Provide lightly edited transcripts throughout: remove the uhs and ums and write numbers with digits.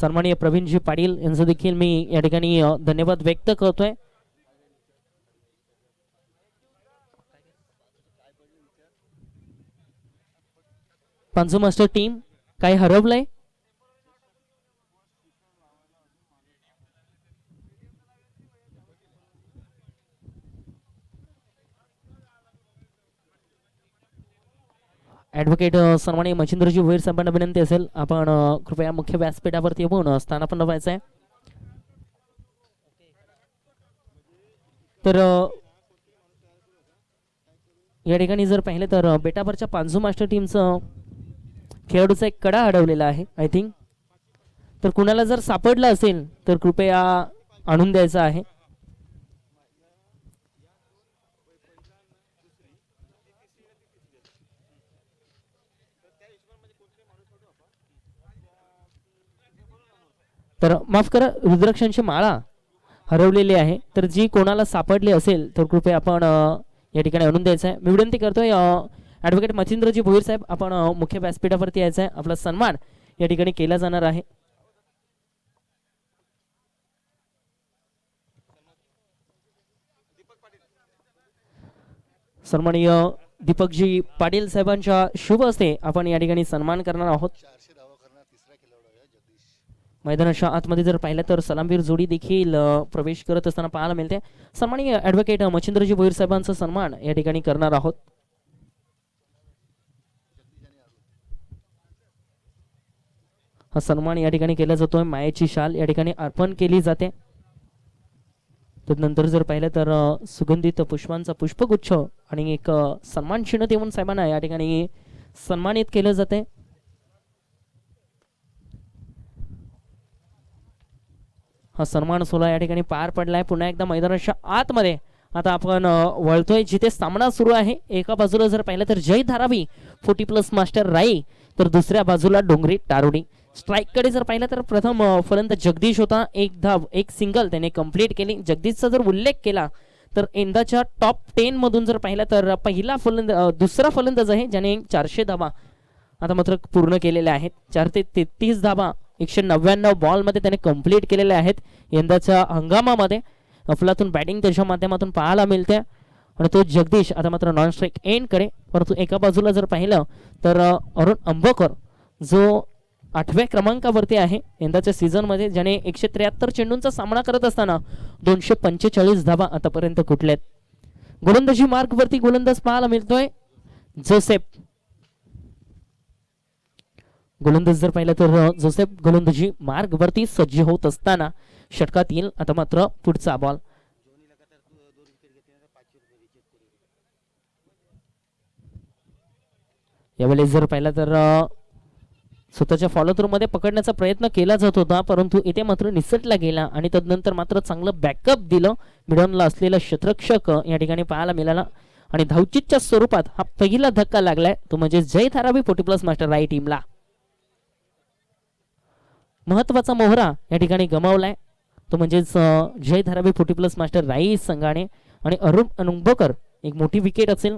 सन्माननीय प्रवीणजी पाटील यांचं देखील मी या ठिकाणी धन्यवाद व्यक्त करतोय. पांचू मास्टर टीम काय हरवलंय? ॲडव्होकेट सन्माननीय मच्छिंद्रजी भोईर साहेबांना विनंती असेल आपण कृपया मुख्य व्यासपीठावरती येऊन स्थानापन्न व्हायचं आहे. तर या ठिकाणी जर पाहिलं तर बेटावरच्या पांझू मास्टर टीमचं खेळाडूचा एक कडा अडवलेला आहे आय थिंक. तर कुणाला जर सापडला असेल तर कृपया आणून द्यायचा आहे. तर माफ करा, रुद्राक्षांची माळा हरवलेली आहे. तर जी कोणाला सापडली असेल तर कृपया आपण या ठिकाणी आणून द्यायचं आहे. मी विनंती करतोय ॲडव्होकेट मच्छिंद्रजी भोईर साहेब आपण मुख्य व्यासपीठावरती यायचं आहे. आपला सन्मान या ठिकाणी केला जाणार आहे. सन्माननीय दीपकजी पाटील साहेबांच्या शुभ हस्ते आपण या ठिकाणी सन्मान करणार आहोत. मैदानाच्या आतमध्ये जर पाहिलं तर सलामवीर जोडी देखील प्रवेश करत असताना पाहायला मिळते. सन्माननीय ॲडव्होकेट मच्छिंद्रजी भोईर साहेबांचा सन्मान या ठिकाणी करणार आहोत. हा सन्मान या ठिकाणी केला जातोय. मायेची शाल या ठिकाणी अर्पण केली जाते. तदनंतर जर पाहिलं तर सुगंधित पुष्पांचा पुष्पगुच्छ आणि एक सन्मान चिन्ह देऊन साहेबांना या ठिकाणी सन्मानित केलं जाते. हा सन्मान सोहळा या ठिकाणी पार पडलाय. पुन्हा एकदा मैदानाच्या आतमध्ये आता आपण वळतोय जिथे सामना सुरू आहे. एका बाजूला जर पाहिलं तर जय धारावी 40+ मास्टर राई, तर दुसऱ्या बाजूला डोंगरी टारोडी. स्ट्राईक कडे जर पाहिलं तर प्रथम फलंदाज जगदीश होता. एक धाव एक सिंगल त्याने कंप्लीट केली. जगदीशचा जर उल्लेख केला तर यंदाच्या टॉप 10 मधून जर पाहिलं तर पहिला दुसरा फलंदाज आहे ज्याने 400 धावा आता मात्र पूर्ण केलेल्या आहेत. 433 धावा 199 बॉलमध्ये त्याने कंप्लीट केलेले आहेत. यंदाच्या हंगामामध्ये अफलातून बॅटिंग त्याच्या माध्यमातून पाहायला मिळते. आणि तो जगदीश आता मात्र नॉन स्ट्राईक एंड कडे. परंतु एका बाजूला जर पाहिलं तर अरुण अंबोकर जो 8व्या क्रमांकावरती आहे यंदाच्या सीझन मध्ये, ज्याने 173 चेंडूंचा सामना करत असताना 245 धावा आतापर्यंत कुठल्यात. गोलंदाजी मार्ग वरती गोलंदाज पाहायला मिळतोय जोसेफ. गोलंदाज जर पाहिलं तर जोसेफ गोलंदाजी मार्ग वरती सज्ज होत असताना षटकात येईल आता मात्र पुढचा बॉल. यावेळेस जर पाहिलं तर स्वतःच्या फॉलो थ्रू मध्ये पकडण्याचा प्रयत्न केला जात होता, परंतु इथे मात्र निसटला गेला आणि तदनंतर मात्र चांगलं बॅकअप दिलं. मिडॉनला असलेला क्षेत्ररक्षक या ठिकाणी पाहायला मिळाला आणि धावचीतच्या स्वरूपात हा पहिला धक्का लागलाय तो म्हणजे जय धारावी 40+ मास्टर राई टीमला. महत्वाचा मोहरा या ठिकाणी गमावलाय तो म्हणजेच जय धारावी 40+ मास्टर राई संघाने. आणि अरुण अंबोकर एक मोठी विकेट असेल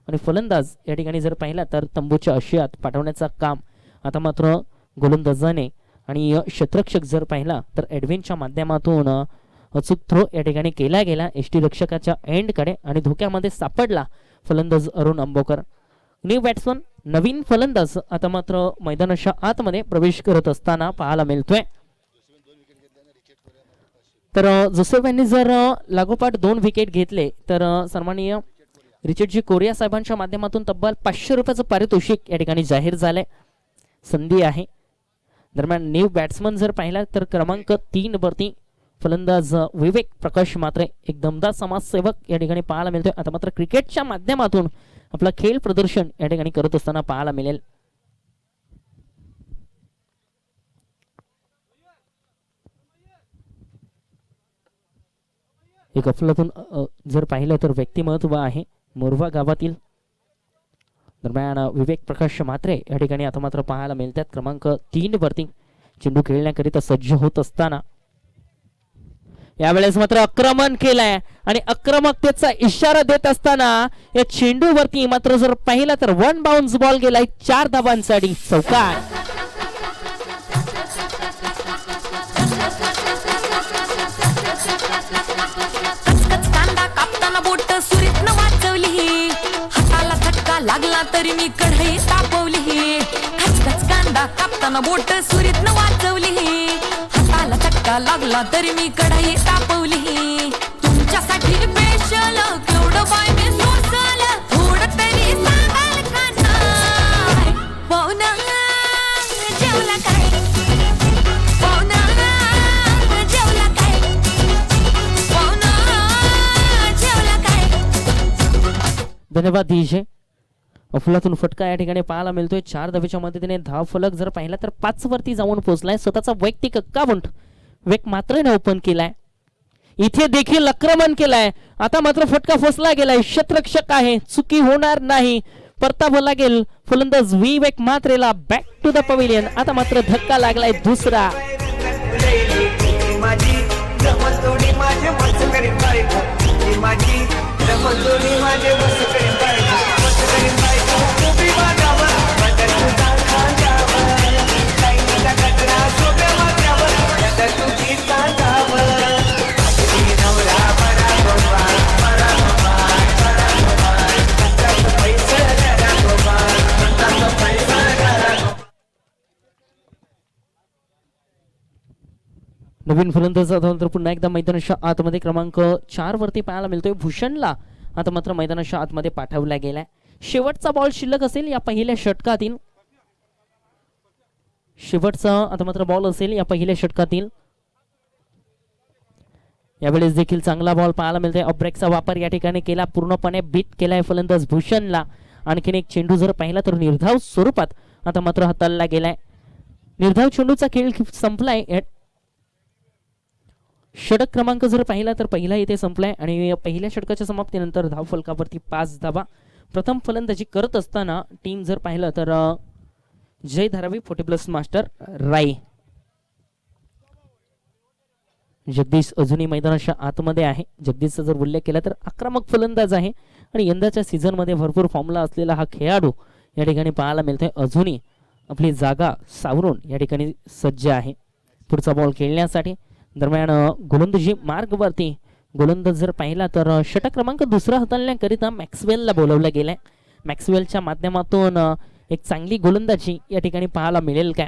आणि फलंदाज या ठिकाणी जर पाहिला तर तंबूच्या आशयात पाठवण्याचा काम आता मात्र गोलंदाजाने. आणि क्षेत्ररक्षक जर पाहिला तर एडविनच्या माध्यमातून अचूक थ्रो या ठिकाणी केला गेला एसटी रक्षकाच्या एंडकडे आणि धोक्यामध्ये सापडला फलंदाज अरुण अंबोकर. न्यू बॅट्समन नवीन फलंदाज आता मात्र मैदानाच्या आतमध्ये प्रवेश करत असताना पाहायला मिळतोय. तर जोसेफ यांनी जर लागोपाठ 2 विकेट घेतले तर सन्माननीय रिचर्डजी कोरिया साहेबांच्या माध्यमातून तब्बल 500 रुपयाचं पारितोषिक या ठिकाणी जाहीर झालंय. संधी आहे. दरम्यान न्यू बॅट्समन जर पाहिला तर क्रमांक 3 वरती फलंदाज विवेक प्रकाश मात्रे एक दमदार समाजसेवक या ठिकाणी पाहायला मिळतोय. आता मात्र क्रिकेटच्या माध्यमातून आपला खेळ प्रदर्शन या ठिकाणी करत असताना पाहायला मिळेल. एक अफलातून जर पाहिलं तर व्यक्तिमत्व आहे मोरवा गावातील. दरम्यान विवेक प्रकाश मात्रे या ठिकाणी आता मात्र पाहायला मिळतात क्रमांक 3 वरती चेंडू खेळण्याकरिता सज्ज होत असताना. यावेळेस मात्र आक्रमण केलाय आणि आक्रमकतेचा इशारा देत असताना या चेंडूवरती मात्र जर पाहिला तर 1 बाउन्स बॉल गेलाय 4 धावांसाठी चौकार. तरी मी कढई तापवली, खचखच कांदा कापताना बोट सुरीत न वाचवली, हाताला चटका लागला तरी मी कढई तापवली, तुमच्यासाठी स्पेशल केवढं बाय मी सोसल, थोडं तरी सांगाल का नाही? पाहुणा जेवला काय? पाहुणा जेवला काय? पाहुणा जेवला काय? धन्यवाद डीजे. अफलातून फटका या ठिकाणी पाहायला मिळतोय. 4 धावेच्या मदतीने धाव फलक जर पाहिला तर 5 वरती जाऊन पोहोचलाय. स्वतःचा वैयक्तिक 51 वेग मात्र ओपन केलाय. इथे देखील आक्रमण केलाय. आता मात्र फटका फसला गेलाय. क्षेत्ररक्षक आहे, चुकी होणार नाही. परतावं लागेल फलंदाज विवेक म्हात्रेला. Back to the pavilion. आता मात्र धक्का लागलाय दुसरा. नवीन फलंदाज तर पुन्हा एकदा मैदानाच्या आतमध्ये क्रमांक 4 वरती पाहायला मिळतोय भूषणला. आता मात्र मैदानाच्या आतमध्ये पाठवला गेलाय. शेवटचा बॉल शिल्लक असेल या पहिल्या षटकातील. शेवटचा आता मात्र बॉल असेल या पहिल्या षटकातील. यावेळेस देखील चांगला बॉल पाहायला मिळतोय. अब्रेकचा वापर या ठिकाणी केला, पूर्णपणे बीट केलाय फलंदाज भूषणला. आणखीन एक चेंडू जर पाहिला तर निर्धाव स्वरूपात आता मात्र हाताळला गेलाय. निर्धाव चेंडूचा खेळ संपलाय. षटक क्रमांक जर पाहिला तर पहिला इथे संपलाय आणि पहिल्या षटकाच्या समाप्तीनंतर धाव फलकावरती 5 धावा. प्रथम फलंदाजी करत असताना टीम जर पाहिलं तर जय धारावी 40+ मास्टर राई. जगदीश अजूनही मैदानाच्या आतमध्ये आहे. जगदीशचा जर उल्लेख केला तर आक्रमक फलंदाज आहे आणि यंदाच्या सीझन मध्ये भरपूर फॉर्मला असलेला हा खेळाडू या ठिकाणी पाहायला मिळतोय. अजूनही आपली जागा सावरून या ठिकाणी सज्ज आहे पुढचा बॉल खेळण्यासाठी. दरम्यान गोलंदाजी मार्गवरती गोलंदाज जर पाहिला तर षटक क्रमांक दुसरा हाताळण्याकरिता मॅक्सवेलला बोलवलं गेलंय. मॅक्सवेलच्या माध्यमातून एक चांगली गोलंदाजी या ठिकाणी पाहायला मिळेल का?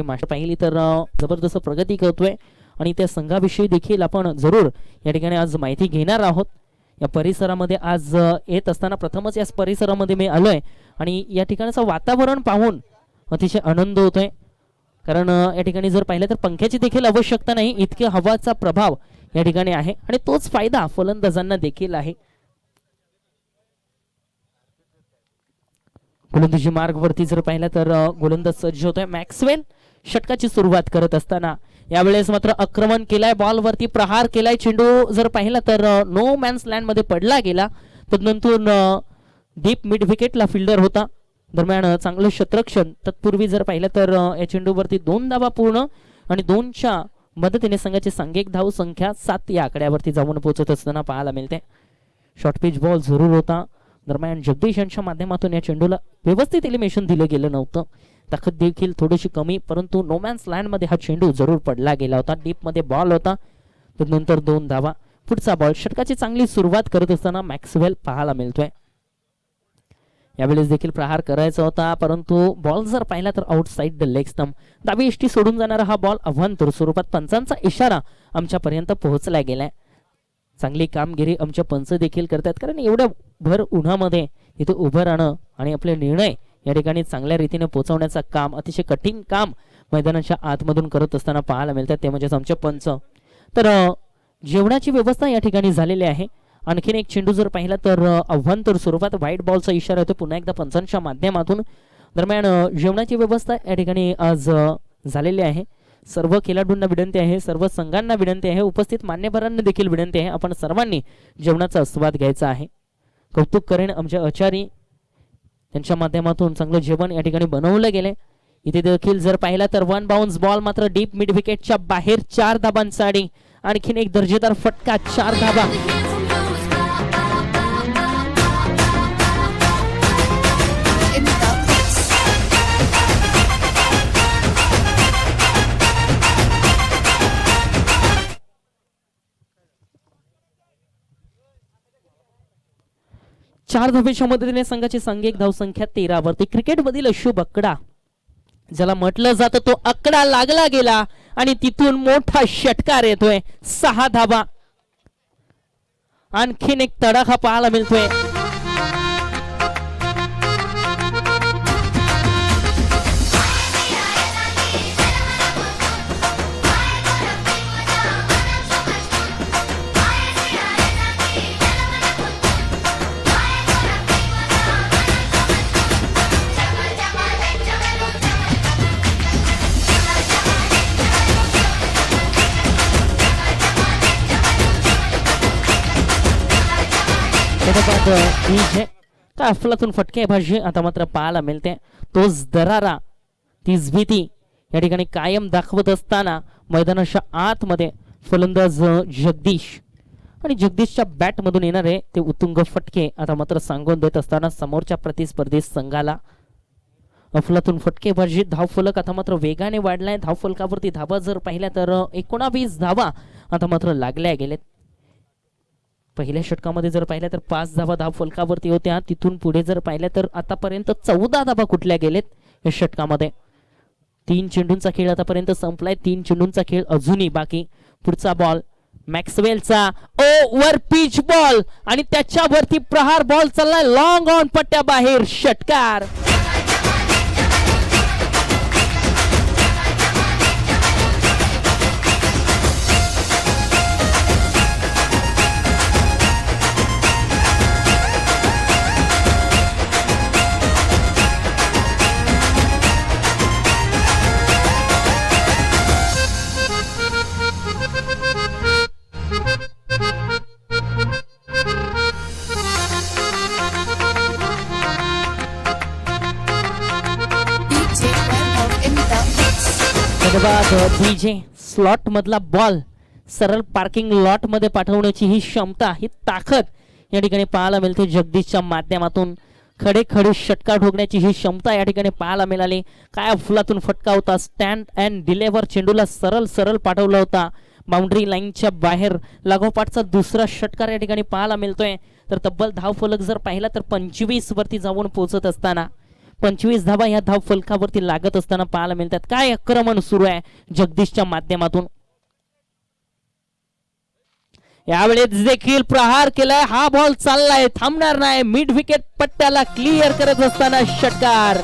मास्टर पाहिली तर जबरदस्त प्रगती करतोय आणि त्या संघाविषयी देखील आपण जरूर या ठिकाणी आज माहिती घेणार आहोत. या परिसरामध्ये आज येत असताना प्रथमच या परिसरामध्ये मी आलोय आणि या ठिकाणचं वातावरण पाहून अतिशय आनंद होतोय. कारण या ठिकाणी जर पाहिलं तर पंख्याची देखील आवश्यकता नाही, इतके हवाचा प्रभाव या ठिकाणी आहे आणि तोच फायदा फलंदाजांना देखील आहे. गोलंदाजी मार्गवरती जर पाहिलं तर गोलंदाज सज्ज होतोय. मॅक्सवेल षटकाची सुरुवात करत असताना यावेळेस मात्र आक्रमण केलाय, बॉलवरती प्रहार केलाय. चेंडू जर पाहिला तर नो मॅन्स लँड मध्ये पडला गेला. तदनंतर डीप मिड विकेटला फिल्डर होता. दरम्यान चांगलं क्षेत्ररक्षण. तत्पूर्वी जर पाहिलं तर या चेंडूवरती 2 धावा पूर्ण आणि 2च्या मदतीने संघाची सांघिक धाव संख्या 7 या आकड्यावरती जाऊन पोहोचत असताना पाहायला मिळते. शॉर्ट पिच बॉल जरूर होता. दरम्यान जगदीश यांच्या माध्यमातून या चेंडूला व्यवस्थित एलिमिनेशन दिलं गेलं नव्हतं. ताकद देखील थोडीशी कमी, परंतु नो मॅन्स लँड मध्ये हा चेंडू जरूर पडला गेला होता. डीप मध्ये बॉल होता. त्यानंतर 2 धावा. पुढचा बॉल. षटकाची चांगली सुरुवात करत असताना मॅक्सवेल पाहायला मिळतोय. यावेळेस देखील प्रहार करायचा होता, परंतु बॉल जर पाहिला तर आउटसाइड द लेग स्टंप. दाबी एष्टी सोडून जाणारा हा बॉल अवांतर स्वरूपात पंचांचा इशारा आमच्यापर्यंत पोहोचला गेलाय. चांगली कामगिरी आमच्या पंच देखील करतात, कारण एवढ्या भर उन्हामध्ये इथे उभं राहणं आणि आपले निर्णय या ठिकाणी चांगल्या रीतीने पोहोचवण्याचं काम, अतिशय कठीण काम मैदानाच्या आतमधून करत असताना पाहायला मिळतात. ते म्हणजेच आमचे पंच. तर जेवणाची व्यवस्था या ठिकाणी झालेली आहे. आणखीन एक चेंडू जर पाहिला तर अभ्यंतर स्वरूपात व्हाईट बॉलचा इशारा होतो पुन्हा एकदा पंचांच्या माध्यमातून. दरम्यान जेवणाची व्यवस्था या ठिकाणी आज झालेली आहे. सर्व खेळाडूंना विनंती आहे, सर्व संघांना विनंती आहे, उपस्थित मान्यवरांना देखील विनंती आहे, आपण सर्वांनी जेवणाचा आस्वाद घ्यायचा आहे. कौतुक करेन आमच्या आचारी त्यांच्या माध्यमातून चांगलं जेवण या ठिकाणी बनवलं गेले. इथे देखील जर पाहिला तर 1 बाउन्स बॉल मात्र डीप मिड विकेटच्या बाहेर. 4 धाबांसाठी आणखीन एक दर्जेदार फटका. 4 धाबा. 4 धावेच्या मदतीने संघाची सांघिक धावसंख्या 13 वरती. क्रिकेटमधील शुभ आकडा ज्याला म्हटलं जातं तो आकडा लागला गेला आणि तिथून मोठा षटकार येतोय. 6 धावा. आणखीन एक तडाखा पाहायला मिळतोय. काय अफलातून फटके भाजी आता मात्र पाहायला मिळते. तोच दरारा तीच भीती या ठिकाणी कायम दाखवत असताना मैदानाच्या आतमध्ये फलंदाज जगदीश आणि जगदीशच्या बॅट मधून येणारे ते उत्तुंग फटके आता मात्र सांगून देत असताना समोरच्या प्रतिस्पर्धी संघाला अफलातून फटकेबाजी. धावफलक आता मात्र वेगाने वाढलाय. धावफलकावरती धावा जर पाहिल्या तर 19 धावा आता मात्र लागल्या गेलेत. पहिल्या षटकामध्ये जर पाहिल्या तर 5 धावा धावफलकावरती होत्या. तिथून पुढे जर पाहिल्या तर आतापर्यंत 14 धावा कुठल्या गेलेत या षटकामध्ये. 3 चेंडूंचा खेळ आतापर्यंत संपलाय. 3 चेंडूंचा खेळ अजूनही बाकी. पुढचा बॉल मॅक्सवेलचा ओव्हर पिच बॉल आणि त्याच्यावरती प्रहार बॉल चाललाय लॉंग ऑन पट्ट्या बाहेर. षटकार. डीजे स्लॉट मधला बॉल सरळ पार्किंग लॉट मध्ये पाठवण्याची ही क्षमता, ही ताकद या ठिकाणी पाहायला मिळते. जगदीशच्या माध्यमातून खडे खडे षटकार ठोकण्याची ही क्षमता या ठिकाणी पाहायला मिळाली. काय फुलातून फटका होता. स्टँड अँड डिलेवर चेंडूला सरळ सरळ पाठवला होता बाउंड्री लाईनच्या बाहेर. लागोपाठचा दुसरा षटकार या ठिकाणी पाहायला मिळतोय. तर तब्बल धावफलक जर पाहिला तर 25 वरती जाऊन पोहोचत असताना 25 धावा या धाव फलकावरती लागत असताना पाहायला मिळतात. काय आक्रमण सुरू आहे जगदीशच्या माध्यमातून. यावेळेस देखील प्रहार केलाय. हा बॉल चाललाय, थांबणार नाही. मिड विकेट पट्ट्याला क्लिअर करत असताना षटकार.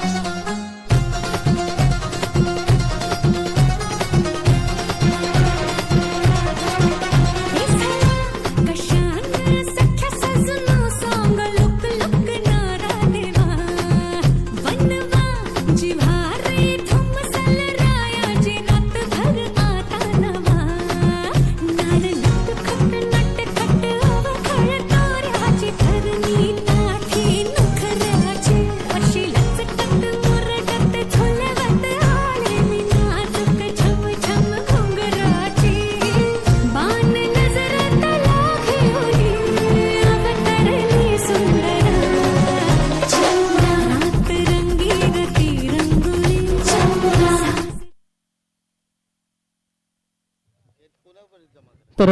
तर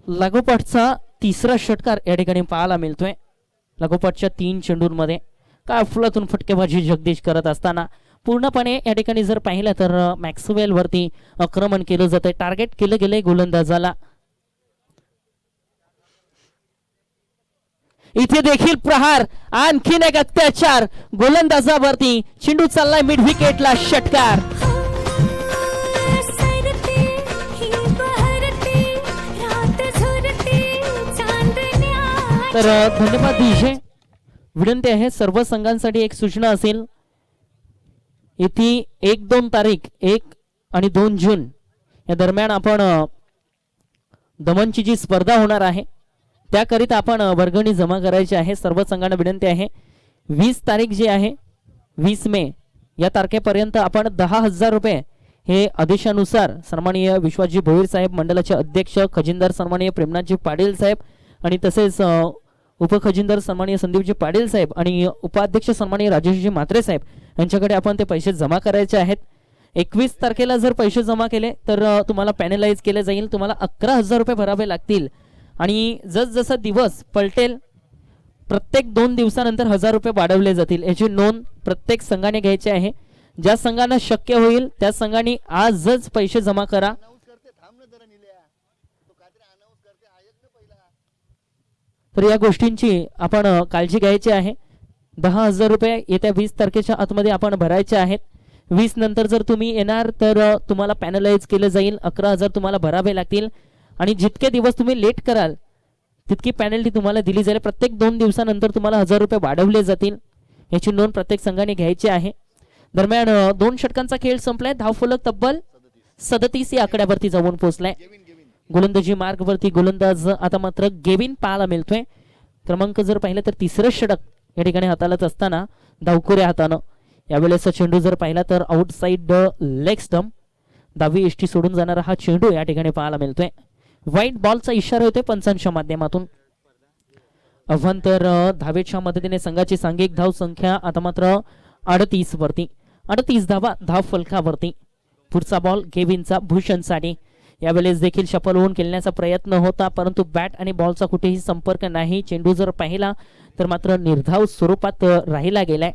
लागोपाठचा तिसरा षटकार या ठिकाणी पाहायला मिळतोय. लागोपाठच्या 3 चेंडूंमध्ये काय फुलातून फटकेबाजी जगदीश करत असताना पूर्णपणे या ठिकाणी जर पाहिलं तर मॅक्सवेल वरती आक्रमण केलं जातंय. टार्गेट केलं गेलंय गोलंदाजाला. इथे देखील प्रहार, आणखीन एक अत्याचार गोलंदाजावरती. चेंडू चाललाय मिड विकेटला. षटकार. तर धन्यवाद डीजे. विनंती आहे सर्व संघांसाठी एक सूचना असेल. इथे 1-2 तारीख 1 आणि 2 जून या दरम्यान आपण दमनची जी स्पर्धा होणार आहे त्याकरिता आपण वर्गणी जमा करायची आहे. सर्व संघांना विनंती आहे 20 तारीख जी आहे 20 मे या तारखेपर्यंत आपण 10,000 रुपये हे आदेशानुसार सन्माननीय विश्वासजी भोईर साहेब, मंडळाचे अध्यक्ष खजिनदार सन्माननीय प्रेमनाथजी पाटील साहेब आणि तसेच उपखजिनदार सन्माननीय संदीपजी पाटील साहेब आणि उपाध्यक्ष सन्माननीय राजेशजी म्हात्रे साहेब यांच्याकडे आपण ते पैसे जमा करायचे आहेत. 21 तारखेला जर पैसे जमा केले तर तुम्हाला पॅनलाइज केले जाईल. तुम्हाला 11,000 रुपये भरावे लागतील आणि जसजसा दिवस पलटेल प्रत्येक 2 दिवसानंतर 1000 रुपये वाढवले जातील, याची नोंद प्रत्येक संघाने घ्यायची आहे. ज्या संघांना शक्य होईल त्या संघांनी आजच पैसे जमा करा. तर या गोष्टींची आपण काळजी घ्यायची आहे. 10,000 रुपये येत्या 20 तारखेच्या आतमध्ये आपण भरायचे आहेत. 20 नंतर जर तुम्ही येणार तर तुम्हाला पॅनलाइज केलं जाईल. 11,000 तुम्हाला भरावे लागतील आणि जितके दिवस तुम्ही लेट कराल तितकी पेनल्टी तुम्हाला दिली जाईल. प्रत्येक 2 दिवसानंतर तुम्हाला 1000 रुपये वाढवले जातील, याची नोंद प्रत्येक संघाने घ्यायची आहे. दरम्यान 2 षटकांचा खेळ संपलाय. धावफलक तब्बल 37 या आकड्यावरती जाऊन पोहोचलाय. गोलंदाजी मार्गवरती गोलंदाज आता मात्र गेविन पाहायला मिळतोय. क्रमांक जर पाहिलं तर तिसरं षटक या ठिकाणी हाताळत असताना धावखोऱ्या हातानं यावेळेस चेंडू जर पाहिला तर आउटसाइड लेग स्टंप, डावी एष्टी सोडून जाणारा हा चेंडू या ठिकाणी पाहायला मिळतोय. व्हाईट बॉलचा इशारा होतोय पंचांच्या माध्यमातून. अभ्यंतर धावेच्या मदतीने संघाची सांघिक धाव संख्या आता मात्र 38 वरती. 38 धावा धाव फलकावरती. पुढचा बॉल गेविनचा भूषणसाठी. यावेळेस देखील शफल होऊन खेळण्याचा प्रयत्न होता परंतु बॅट आणि बॉलचा कुठेही संपर्क नाही. चेंडू जर पाहिला तर मात्र निर्धाव स्वरूपात राहिला गेलाय.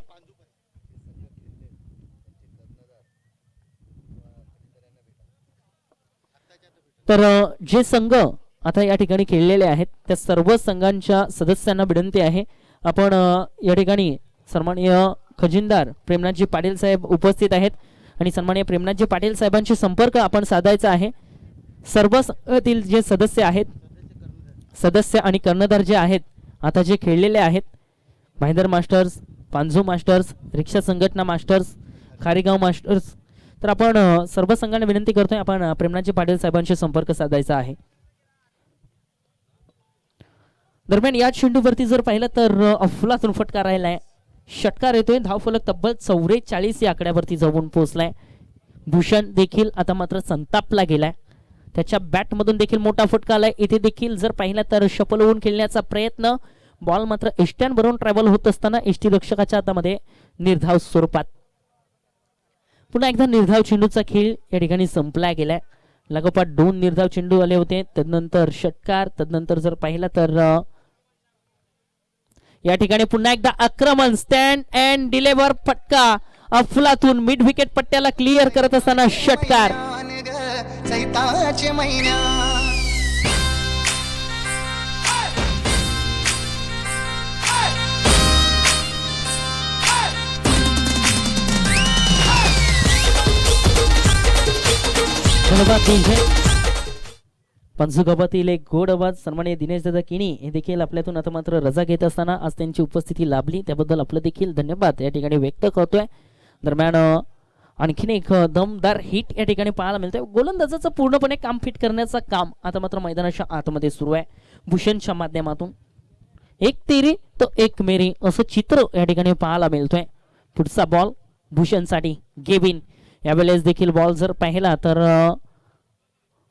तर जे संघ आता या ठिकाणी खेळलेले आहेत त्या सर्व संघांच्या सदस्यांना विनंती आहे, आपण या ठिकाणी सन्माननीय खजिनदार प्रेमनाथजी पाटील साहेब उपस्थित आहेत आणि सन्माननीय प्रेमनाथजी पाटील साहेबांशी संपर्क आपण साधायचा आहे. सर्व संघातील जे सदस्य आहेत, सदस्य आणि कर्णधार जे आहेत आता जे खेळलेले आहेत, भाईंदर मास्टर्स, पांझू मास्टर्स, रिक्षा संघटना मास्टर्स, खारेगाव मास्टर्स, तर आपण सर्व संघांना विनंती करतोय आपण प्रेमनाथजी पाटील साहेबांशी संपर्क साधायचा आहे. दरम्यान या चेंडूवरती जर पाहिलं तर अफलातून फटका राहिलाय. षटकार येतोय. धावफलक तब्बल 44 या आकड्यावरती जाऊन पोहोचलाय. भूषण देखील आता मात्र संतापला गेलाय. त्याच्या बॅटमधून देखील मोठा फटका आलाय. इथे देखील जर पाहिलं तर शफल होऊन खेळण्याचा प्रयत्न, बॉल मात्र एष्ट्यांवरून ट्रॅव्हल होत असताना एष्टी रक्षकाच्या हातामध्ये निर्धाव स्वरूपात. पुन्हा एकदा निर्धाव चेंडूचा खेळ या ठिकाणी संपला गेलाय. लागोपाठ 2 निर्धाव चेंडू आले होते, तदनंतर षटकार, तदनंतर जर पाहिला तर या ठिकाणी पुन्हा एकदा आक्रमण, स्टँड अँड डिलेव्हर फटका अफलातून मिड विकेट पट्ट्याला क्लिअर करत असताना षटकार. पंचगावातील एक गोड आवाज सन्माननीय दिनेश दादा किणी हे देखील आपल्यातून आता मात्र रजा घेत असताना आज त्यांची उपस्थिती लाभली, त्याबद्दल आपलं देखील धन्यवाद या ठिकाणी व्यक्त करतोय. दरम्यान आणखीन एक दमदार हिट या ठिकाणी पाहायला मिळतंय. गोलंदाजाचं पूर्णपणे काम फिट करण्याचं काम आता मात्र मैदानाच्या आतमध्ये सुरू आहे भूषणच्या माध्यमातून. एक तेरी तो एक मेरी असं चित्र या ठिकाणी पाहायला मिळतोय. पुढचा बॉल भूषणसाठी गेविन. यावेळेस देखील बॉल जर पाहिला तर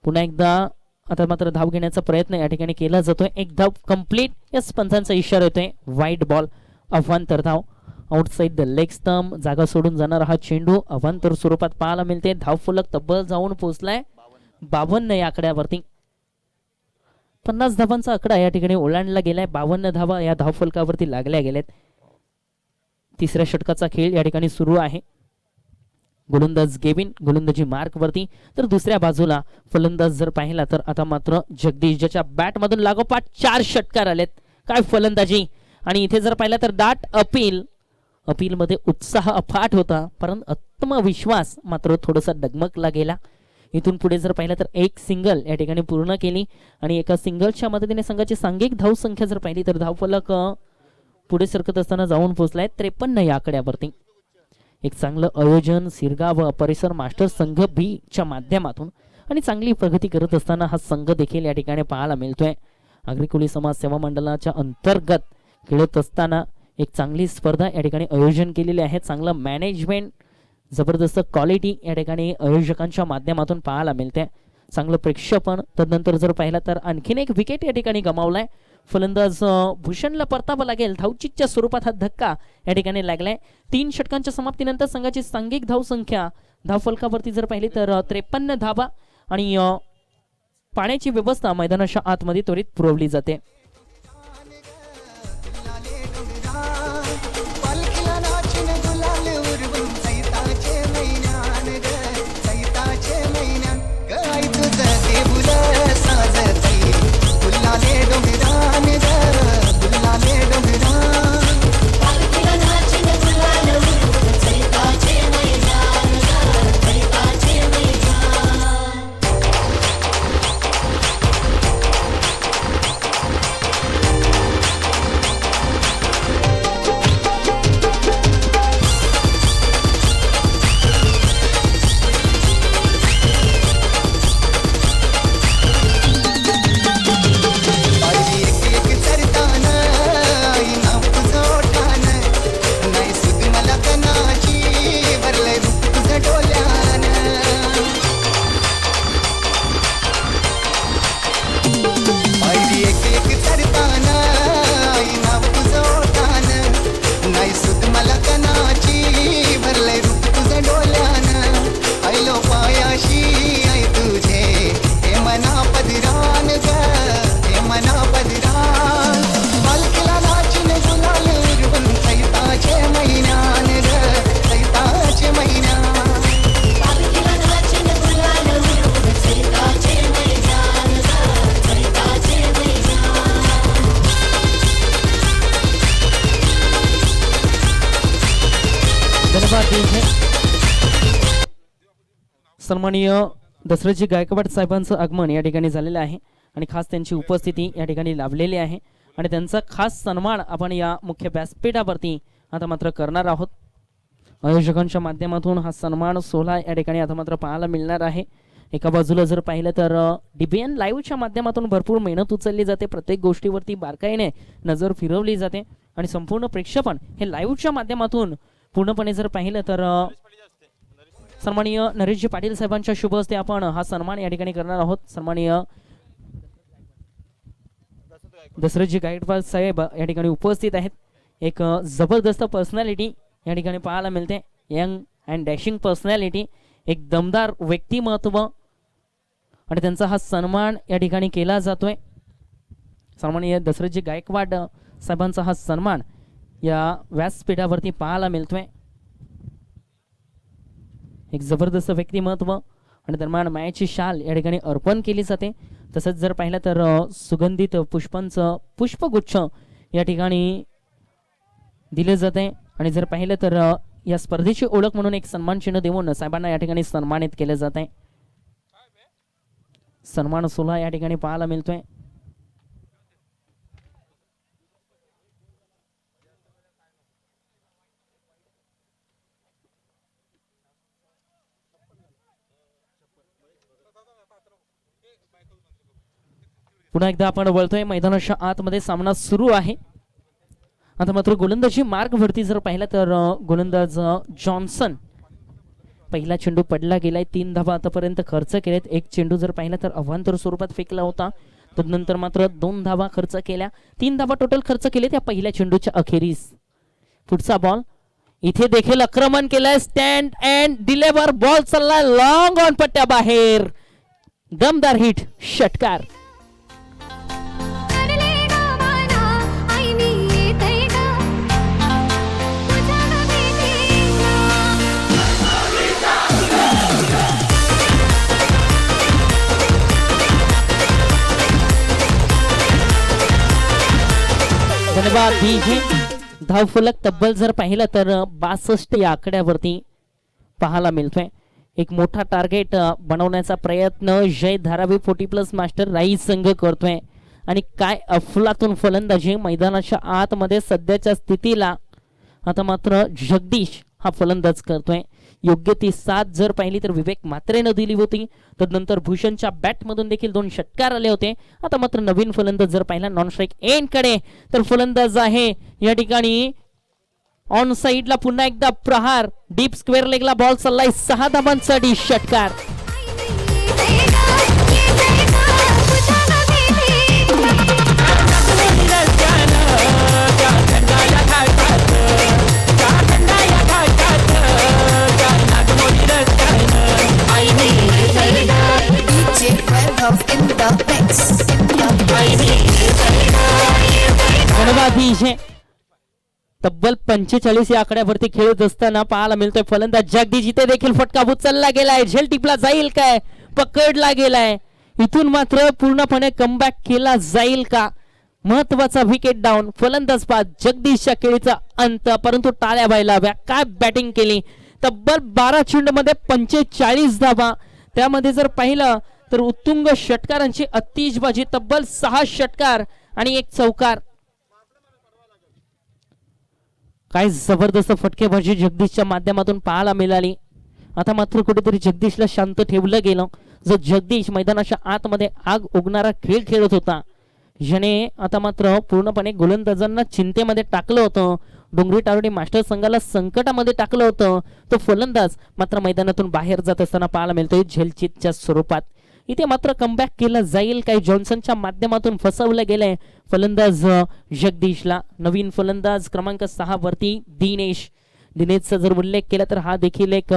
पुन्हा एकदा आता मात्र धाव घेण्याचा प्रयत्न या ठिकाणी केला जातोय. एक धाव कंप्लीट. यस, पंचांचा इशारा येतोय. व्हाईट बॉल अवांतर धाव. आउटसाइड द लेग स्टंप, जागा सोडून जाणारा हा चेंडू अवांतर स्वरूपात पाहायला मिळते. धावफलक तब्बल जाऊन पोहोचलाय 52 या आकड्यावरती. 50 धावांचा आकडा या ठिकाणी ओलांडला गेलाय. 52 धावा या धावफलकावरती लागल्या गेल्यात. तिसऱ्या षटकाचा खेळ या ठिकाणी सुरू आहे. गोलंदाज गेविन गोलंदाजी मार्क वरती, तर दुसऱ्या बाजूला फलंदाज जर पाहिला तर आता मात्र जगदीश, ज्याच्या बॅट मधून लागोपाठ 4 षटकार आलेत. काय फलंदाजी. आणि इथे जर पाहिला तर दाट अपील मध्ये उत्साह अफाट होता, परंतु आत्मविश्वास मात्र थोडासा डगमगला गेला. इथून पुढे जर पाहिलं तर एक सिंगल या ठिकाणी पूर्ण केली आणि एका सिंगलच्या मदतीने संघाची सांघिक धाव संख्या जर पाहिली तर धावफलक पुढे सरकत असताना जाऊन पोहोचलाय 53 या आकड्यावरती. एक चांगलं आयोजन सिरगा व परिसर मास्टर संघ बी च्या माध्यमातून आणि चांगली प्रगती करत असताना हा संघ देखील या ठिकाणी पाहायला मिळतोय. आग्रिकुली समाज सेवा मंडळाच्या अंतर्गत खेळत असताना एक चांगली स्पर्धा या ठिकाणी आयोजन केलेली आहे. चांगलं मॅनेजमेंट, जबरदस्त क्वालिटी या ठिकाणी आयोजकांच्या माध्यमातून पाहायला मिळते. चांगलं प्रेक्षेपण. तदनंतर जर पाहिलं तर आणखीन एक विकेट या ठिकाणी गमावलाय. फलंदाज भूषणला परतावा लागेल. धावचीच्या स्वरूपात हा धक्का या ठिकाणी लागलाय. 3 षटकांच्या समाप्तीनंतर संघाची सांघिक धाव संख्या धावफलकावरती जर पाहिली तर 53 धावा आणि पाण्याची व्यवस्था मैदानाच्या आतमध्ये त्वरित पुरवली जाते. पायाशी आई तुझे हे मना पदरान ग हे मना पदरान पालखीला नाचून गुलाल उडवून सैताचे महिन्यान ग सैताचे महिन्यान धन्यवाद DJ. सन्माननीय दशरथजी गायकवाड साहेबांचं आगमन या ठिकाणी झालेलं आहे आणि खास त्यांची उपस्थिती या ठिकाणी लाभलेली आहे आणि त्यांचा खास सन्मान आपण या मुख्य व्यासपीठावरती आता मात्र करणार आहोत. आयोजकांच्या माध्यमातून हा सन्मान सोहळा या ठिकाणी आता मात्र पाहायला मिळणार आहे. एका बाजूला जर पाहिलं तर DBN लाईव्हच्या माध्यमातून भरपूर मेहनत उचलली जाते, प्रत्येक गोष्टीवरती बारकाईने नजर फिरवली जाते आणि संपूर्ण प्रेक्षेपण हे लाईव्हच्या माध्यमातून पूर्णपणे जर पाहिलं तर सन्माननीय नरेशजी पाटील साहेबांच्या शुभ हस्ते आपण हा सन्मान या ठिकाणी करणार आहोत. सन्माननीय दशरथजी गायकवाड साहेब या ठिकाणी उपस्थित आहेत. एक जबरदस्त पर्सनॅलिटी या ठिकाणी पाहायला मिळते, यंग अँड डॅशिंग पर्सनॅलिटी, एक दमदार व्यक्तिमत्व आणि त्यांचा हा सन्मान या ठिकाणी केला जातोय. सन्माननीय दशरथजी गायकवाड साहेबांचा हा सन्मान या व्यासपीठावरती पाहायला मिळतोय. एक जबरदस्त व्यक्तिमत्व आणि दरम्यान मायाची शाल या ठिकाणी अर्पण केली जाते. तसंच जर पाहिलं तर सुगंधित पुष्पांचं पुष्पगुच्छ या ठिकाणी दिले जाते आणि जर पाहिलं तर या स्पर्धेची ओळख म्हणून एक सन्मान चिन्ह देऊन साहेबांना या ठिकाणी सन्मानित केले जात आहे. सन्मान सोहळा या ठिकाणी पाहायला मिळतोय. पुन्हा एकदा आपण वळतोय मैदानाच्या आतमध्ये. सामना सुरू आहे. आता मात्र गोलंदाजी मार्गवरती जर पाहिलं तर गोलंदाज जॉन्सन, पहिला चेंडू पडला गेलाय, 3 धावा आतापर्यंत खर्च केलेत. एक चेंडू जर पाहिला तर अवांतर स्वरूपात फेकला होता, तदनंतर मात्र 2 धावा खर्च केल्या. 3 धावा टोटल खर्च केले त्या पहिल्या चेंडूच्या अखेरीस. पुढचा बॉल इथे देखील आक्रमण केलंय, स्टँड अँड डिलेव्हर बॉल चाललाय लॉंग ऑन पट्ट्या बाहेर. दमदार हिट, षटकार. धन्यवाद DJ. धावफलक तब्बल जर पाहिलं तर 62 या आकड्यावरती पाहायला मिळतोय. एक मोठा टार्गेट बनवण्याचा प्रयत्न जय धारावी 40+ मास्टर राई संघ करतोय आणि काय अफलातून फलंदाजी मैदानाच्या आतमध्ये सध्याच्या स्थितीला आता मात्र जगदीश हा फलंदाज करतोय. योग्य ती साथ जर पाहिली तर विवेक म्हात्रेनं दिली होती. तदनंतर भूषणच्या बॅटमधून देखील 2 षटकार आले होते. आता मात्र नवीन फलंदाज जर पाहिला नॉन स्ट्राईक एंड कडे तर फलंदाज आहे या ठिकाणी ऑन साइडला. पुन्हा एकदा प्रहार, डीप स्क्वेअर लेगला बॉल चाललाय, 6 धावांसाठी षटकार. तब्बल 45 या आकड्यावरती खेळत असताना पाहायला मिळतोय फलंदाज जगदीश. इथे देखील फटका उचलला गेलाय, झेल टिपला जाईल काय, पकडला गेलाय. इथून मात्र पूर्णपणे कमबॅक केला जाईल का, महत्वाचा विकेट डाऊन. फलंदाज पास जगदीशच्या खेळीचा अंत, परंतु टाळ्या व्हायला हव्या. काय बॅटिंग केली, तब्बल 12 चेंडूमध्ये 45 धावा. त्यामध्ये जर पाहिलं तर उत्तुंग षटकारांची अतिशबाजी, तब्बल 6 षटकार आणि 1 चौकार. काय जबरदस्त फटकेबाजी जगदीशच्या माध्यमातून पाहायला मिळाली. आता मात्र कुठेतरी जगदीशला शांत ठेवलं गेलं. जो जगदीश मैदानाच्या आतमध्ये आग ओगणारा खेळ खेळत होता, ज्याने आता मात्र पूर्णपणे गोलंदाजांना चिंतेमध्ये टाकलं होतं, डोंगरी टारोडी मास्टर संघाला संकटामध्ये टाकलं होतं, तो फलंदाज मात्र मैदानातून बाहेर जात असताना पाहायला मिळतोय झेलचितच्या स्वरूपात. इथे मात्र कमबॅक केला जाईल काही, जॉन्सनच्या माध्यमातून फसवलं गेलंय फलंदाज जगदीशला. नवीन फलंदाज क्रमांक 6 वरती दिनेशचा जर उल्लेख केला तर हा देखील एक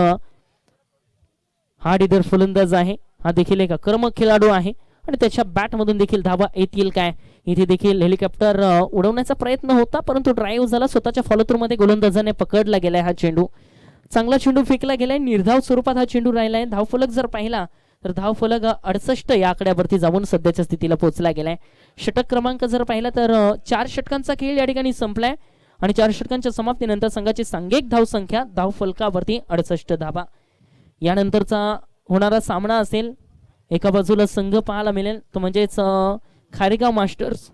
हा डिदर फलंदाज आहे, हा देखील एक आक्रमक खेळाडू आहे आणि त्याच्या बॅटमधून देखील धावा येतील काय. इथे देखील हेलिकॉप्टर उडवण्याचा प्रयत्न होता परंतु ड्राईव्ह झाला, स्वतःच्या फॉलो थ्रू मध्ये गोलंदाजाने पकडला गेलाय हा चेंडू. चांगला चेंडू फेकला गेलाय, निर्धाव स्वरूपात हा चेंडू राहिलाय. धावफलक जर पाहिला तर धावफलक 68 या आकड्यावरती जाऊन सध्याच्या स्थितीला पोहोचला गेलाय. षटक क्रमांक जर पाहिला तर 4 षटकांचा खेळ या ठिकाणी संपलाय आणि 4 षटकांच्या समाप्तीनंतर संघाची सांघिक धावसंख्या धावफलकावरती 68 धावा. यानंतरचा होणारा सामना असेल, एका बाजूला संघ पाहायला मिळेल तो म्हणजेच खारेगाव मास्टर्स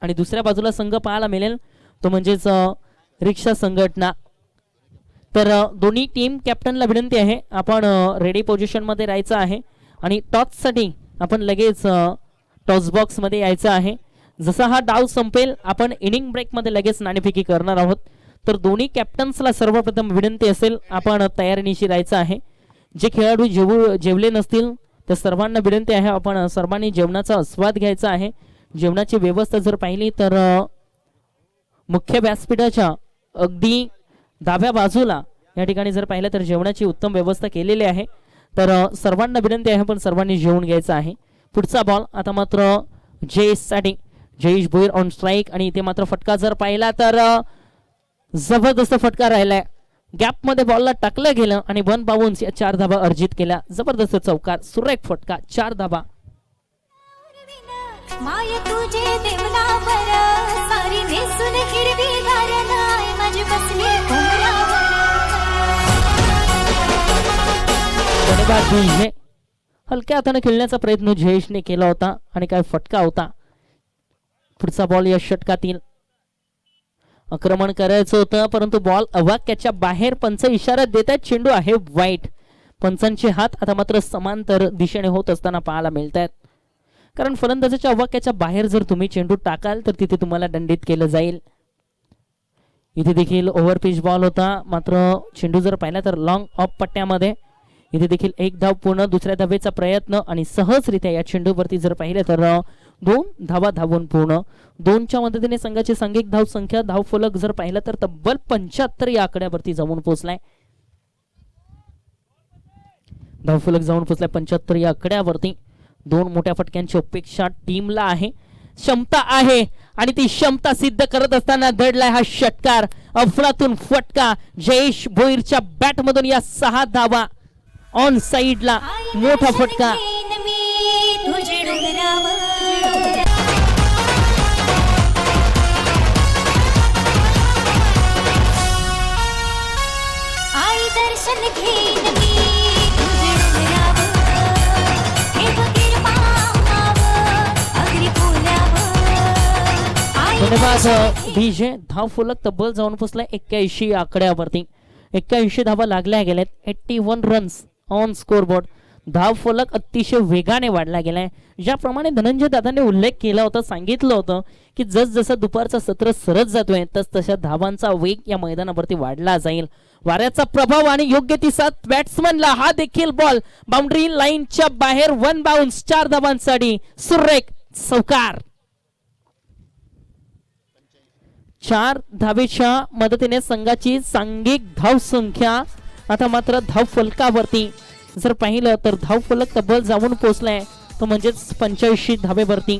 आणि दुसऱ्या बाजूला संघ पाहायला मिळेल तो म्हणजेच रिक्षा संघटना. तर दोन्ही टीम कॅप्टनला विनंती आहे आपण रेडी पोझिशन मध्ये राहायचं आहे आणि टॉससाठी आपण लगेच टॉस बॉक्स मध्ये यायचं आहे. जसा हा डाव संपेल आपण इनिंग ब्रेक मध्ये लगेच नाणेफेकी करणार आहोत. तर दोन्ही कॅप्टन्सला सर्वप्रथम विनंती असेल आपण तयारीनिशी राहायचं आहे. जे खेळाडू जेवले नसतील त्या सर्वांना विनंती आहे आपण सर्वांनी जेवणाचा आस्वाद घ्यायचा आहे. जेवणाची व्यवस्था जर पाहिली तर मुख्य व्यासपीठाच्या अगदी डाव्या बाजूला या ठिकाणी जर पाहिलं तर जेवणाची उत्तम व्यवस्था केलेली आहे. तर सर्वांना विनंती आहे पण सर्वांनी जेवून घ्यायचं आहे. पुढचा बॉल आता मात्र साठी जयेश भोईर ऑन स्ट्राईक आणि इथे मात्र फटका जर पाहिला तर जबरदस्त फटका राहिलाय. गॅप मध्ये बॉलला टाकलं गेलं आणि 1 बाउन्स या 4 धाबा अर्जित केल्या. जबरदस्त चौकार, सुरेख फटका, 4 धाबा. माय तुझे देवनावर सारी नेसून हिरवी घारणाय माझी बसली धन्यवाद. हलक्या हाताने खेळण्याचा प्रयत्न जयेशने केला होता आणि काय फटका होता. पुढचा बॉल या षटकातील आक्रमण करायचं होतं परंतु बॉल अवाक्याच्या बाहेर. पंच इशारा देत आहेत, चेंडू आहे वाईट. पंचांचे हात आता मात्र समांतर दिशेने होत असताना पाहायला मिळत आहेत, कारण फलंदाजाच्या अवाक्याच्या बाहेर जर तुम्ही चेंडू टाकाल तर तिथे तुम्हाला दंडित केलं जाईल. इथे देखील ओव्हर पिच बॉल होता मात्र चेंडू जर पाहिला तर लॉंग ऑफ पट्ट्यामध्ये. इथे देखील 1 धाव पूर्ण, दुसऱ्या धावेचा प्रयत्न आणि सहजरित्या या चेंडूवरती जर पाहिले तर 2 धावा धावून पूर्ण. 2च्या मदतीने संघाची सांघिक धाव संख्या धावफलक जर पाहिलं तर तब्बल 75 या आकड्यावरती जाऊन पोहोचलाय. धावफलक जाऊन पोहोचलाय 75 या आकड्यावरती. 2 मोठ्या फटक्यांची अपेक्षा टीमला आहे, क्षमता आहे आणि ती क्षमता सिद्ध करत असताना दडलाय हा षटकार. अफलातून फटका जयेश भोईरच्या बॅट मधून या 6 धावा. ऑन साइडला मोठा फटका. तुझे डोंगरावर आई दर्शन घेईन मी तुझे डोंगरावर हे बघीर पामावर अगदी फुल्यावर. धन्यवाद डीजे. धावफलक तब्बल जाऊन पोहोचलाय 81 आकड्यावरती. 81 धावा लागल्या गेल्यात. 81 रन्स ऑन स्कोरबोर्ड. धावफलक अतिशय वेगाने वाढला गेलाय. ज्याप्रमाणे धनंजय दादांनी उल्लेख केला होता, सांगितलं होतं की जसं दुपारचा सत्र सरत जातोय तसतशा धावांचा वेग या मैदानावरती वाढला जाईल. वाऱ्याचा प्रभाव आणि योग्य ती साथ बॅट्समनला. हा देखील बॉल बाउंड्री लाईनच्या बाहेर. 1 बाउन्स, 4 धावांसाठी सुरेख चौकार. 4 धावेच्या मदतीने संघाची सांघिक धाव संख्या आता मात्र धाव फलकावरती जर पाहिलं तर धाव फलक तब्बल जाऊन पोहोचलाय तो म्हणजेच 85 धावेवरती.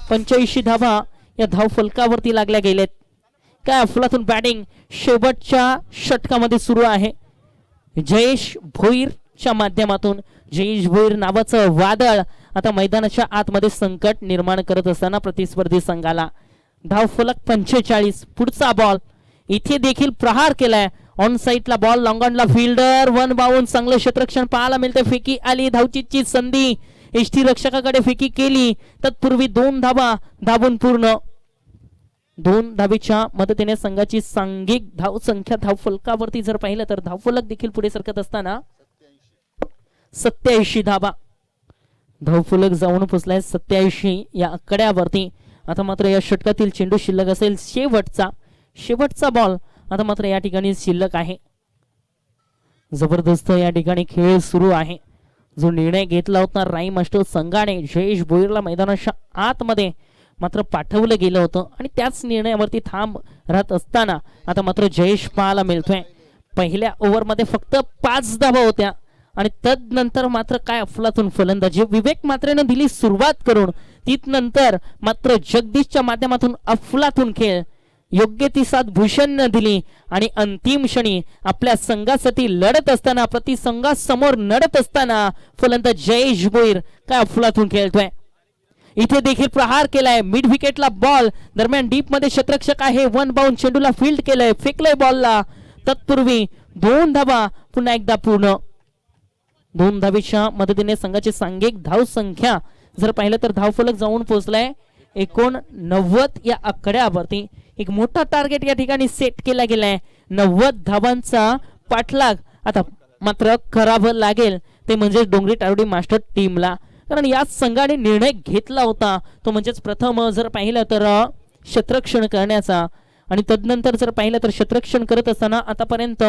85 धावा या धाव फलकावरती लागल्या गेलेत. काय अफलातून बॅटिंग शेवटच्या षटकामध्ये सुरू आहे. जयेश भोईरच्या माध्यमातून जयेश भोईर नावाचं वादळ आता मैदानाच्या आतमध्ये संकट निर्माण करत असताना प्रतिस्पर्धी संघाला. धाव फलक 45. पुढचा बॉल इथे देखील प्रहार केलाय. ऑन साइडला बॉल, लॉंगॉनला फिल्डर. 1 बाउन. चांगलं क्षेत्ररक्षण पाहायला मिळते. फेकी आली, धावचीची संधी. एष्टी रक्षकाकडे फेकी केली. तत्पूर्वी 2 धावा धावून पूर्ण. 2 धावेच्या मदतीने संघाची सांघिक धाव संख्या धाव फलकावरती जर पाहिलं तर धावफलक देखील पुढे सरकत असताना 87 धावा. धावफलक जाऊन पोहोचलाय 87 या आकड्यावरती. आता मात्र या षटकातील चेंडू शिल्लक असेल शेवटचा बॉल आता मात्र या ठिकाणी शिल्लक आहे. जबरदस्त या ठिकाणी खेळ सुरू आहे. जो निर्णय घेतला होता राई मास्टर संघाने जयेश भोईरला मैदानाच्या आतमध्ये मात्र पाठवलं गेलं होतं आणि त्याच निर्णयावरती थांब राहत असताना आता मात्र जयेश पाहायला मिळतोय. पहिल्या ओव्हरमध्ये फक्त 5 धावा होत्या आणि तदनंतर मात्र काय अफलातून फलंदाजी, विवेक मात्रेनं दिली सुरुवात करून, नंतर मात्र जगदीशच्या माध्यमातून अफलातून खेळ, योग्य ती साथ भूषणनं दिली आणि अंतिम क्षणी आपल्या संघासाठी लढत असताना, प्रतिसंघासमोर लढत असताना फलंदाज जयेश भोईर काय अफलातून खेळतोय. इथे देखील प्रहार केलाय, मिड विकेटला बॉल, दरम्यान डीप मध्ये क्षेत्ररक्षक आहे, वन बाउंड चेंडूला फील्ड केलंय, फेकलंय बॉलला. तत्पूर्वी 2 धावा पुन्हा एकदा पूर्ण. 2 धावेच्या मदतीने संघाची सांघिक धाव संख्या जर पाहिलं तर धावफलक जाऊन पोहोचलाय 89 या आकड्यावरती. एक मोठा टार्गेट या ठिकाणी सेट केला गेलाय. 90 धावांचा पाठलाग आता मात्र करावं लागेल, ते म्हणजे डोंगरी टारोडी मास्टर टीमला. कारण याच संघाने निर्णय घेतला होता तो म्हणजेच प्रथम जर पाहिलं तर क्षेत्ररक्षण करण्याचा, आणि तदनंतर जर पाहिलं तर क्षेत्ररक्षण करत असताना आतापर्यंत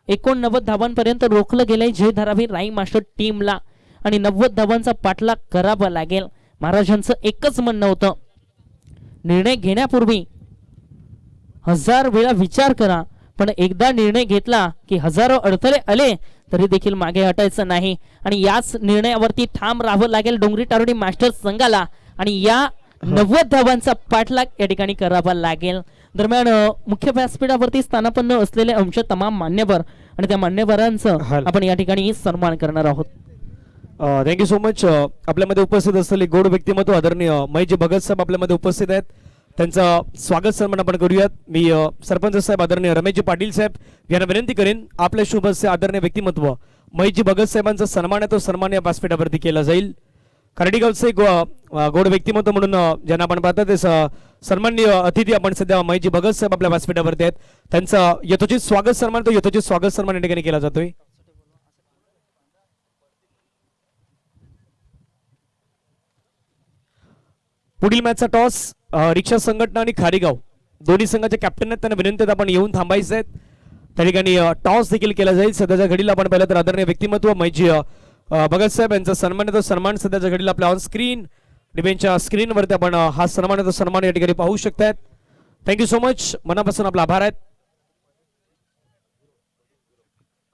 89 धावांपर्यंत रोखलं गेलंय जय धारावी राई मास्टर टीमला, आणि 90 धावांचा पाठलाग करावा लागेल. महाराजांचं एकच म्हणणं होतं, निर्णय घेण्यापूर्वी 1000 वेळा विचार करा, पण एकदा निर्णय घेतला की हजारो अडथळे आले तरी देखील मागे हटायचं नाही, आणि याच निर्णयावरती ठाम राहावं लागेल डोंगरी टारोडी मास्टर्स संघाला, आणि या 90 धावांचा पाठलाग या ठिकाणी करावा लागेल. दरम्यान मुख्य व्यासपीठावरती स्थानापन्न असलेले अंश तमाम मान्यवर आणि त्या मान्यवरांचं आपण या ठिकाणी सन्मान करणार आहोत. Thank you so much. आपल्यामध्ये उपस्थित असलेले गोड व्यक्तिमत्व आदरणीय मयजी भगत साहेब आपल्यामध्ये उपस्थित आहेत, त्यांचं स्वागत सन्मान आपण करूयात. मी सरपंच साहेब आदरणीय रमेशजी पाटील साहेब यांना विनंती करेन, आपल्या शुभ हस्ते आदरणीय व्यक्तिमत्व मयजी भगत साहेबांचा सन्मान आहे तो सन्मान या व्यासपीठावरती केला जाईल. कर्डिगावचे गोड व्यक्तिमत्व म्हणून ज्यांना आपण पाहतो ते सन्माननीय अतिथी आपण सध्या मयजी भगत साहेब आपल्या व्यासपीठावरती आहेत, त्यांचा यथोचित स्वागत सन्मान तो यथोचित स्वागत सन्मान या ठिकाणी केला जातोय. पुढील मॅचचा टॉस रिक्षा संघटना आणि खारीगाव दोन्ही संघाचे कॅप्टन आहेत, त्यांना विनंती आहे आपण येऊन थांबायचे आहेत. त्या ठिकाणी टॉस देखील केला जाईल. सध्याच्या घडीला आपण पाहिलं तर आदरणीय व्यक्तिमत्व मयजी भगत साहेब यांचा सन्मान आहे तो सन्मान सध्याच्या घडीला आपल्या ऑन स्क्रीन डिबेंचच्या स्क्रीनवरती आपण हा सन्मान आहे तो सन्मान या ठिकाणी पाहू शकतात. थँक्यू सो मच, मनापासून आपला आभार आहेत.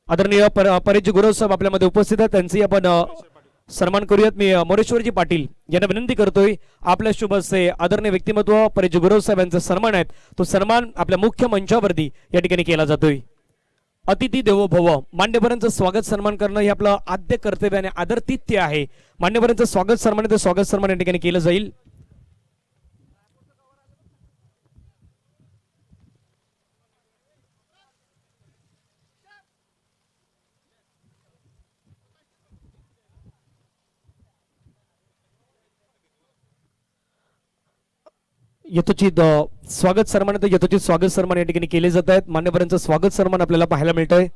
आदरणीय परेशजी गुरव साहेब आपल्यामध्ये उपस्थित आहेत, त्यांचंही आपण सन्मान करूयात. मी मोरेश्वरजी पाटील यांना विनंती करतोय, आपल्या शुभ हस्ते आदरणीय व्यक्तिमत्व परेशजी गुरव साहेब यांचा सन्मान आहे तो सन्मान आपल्या मुख्य मंचावरती या ठिकाणी केला जातोय. अतिथी देवो भव, मान्यवरांचं स्वागत सन्मान करणं हे आपलं आद्य कर्तव्य आणि आदरातिथ्य आहे. मान्यवरांचं स्वागत सन्मान ते स्वागत सन्मान या ठिकाणी केलं जाईल. यथोचित स्वागत सन्मान तर यथोचित स्वागत सन्मान या ठिकाणी केले जात आहेत. मान्यवरांचं स्वागत सन्मान आपल्याला पाहायला मिळतंय.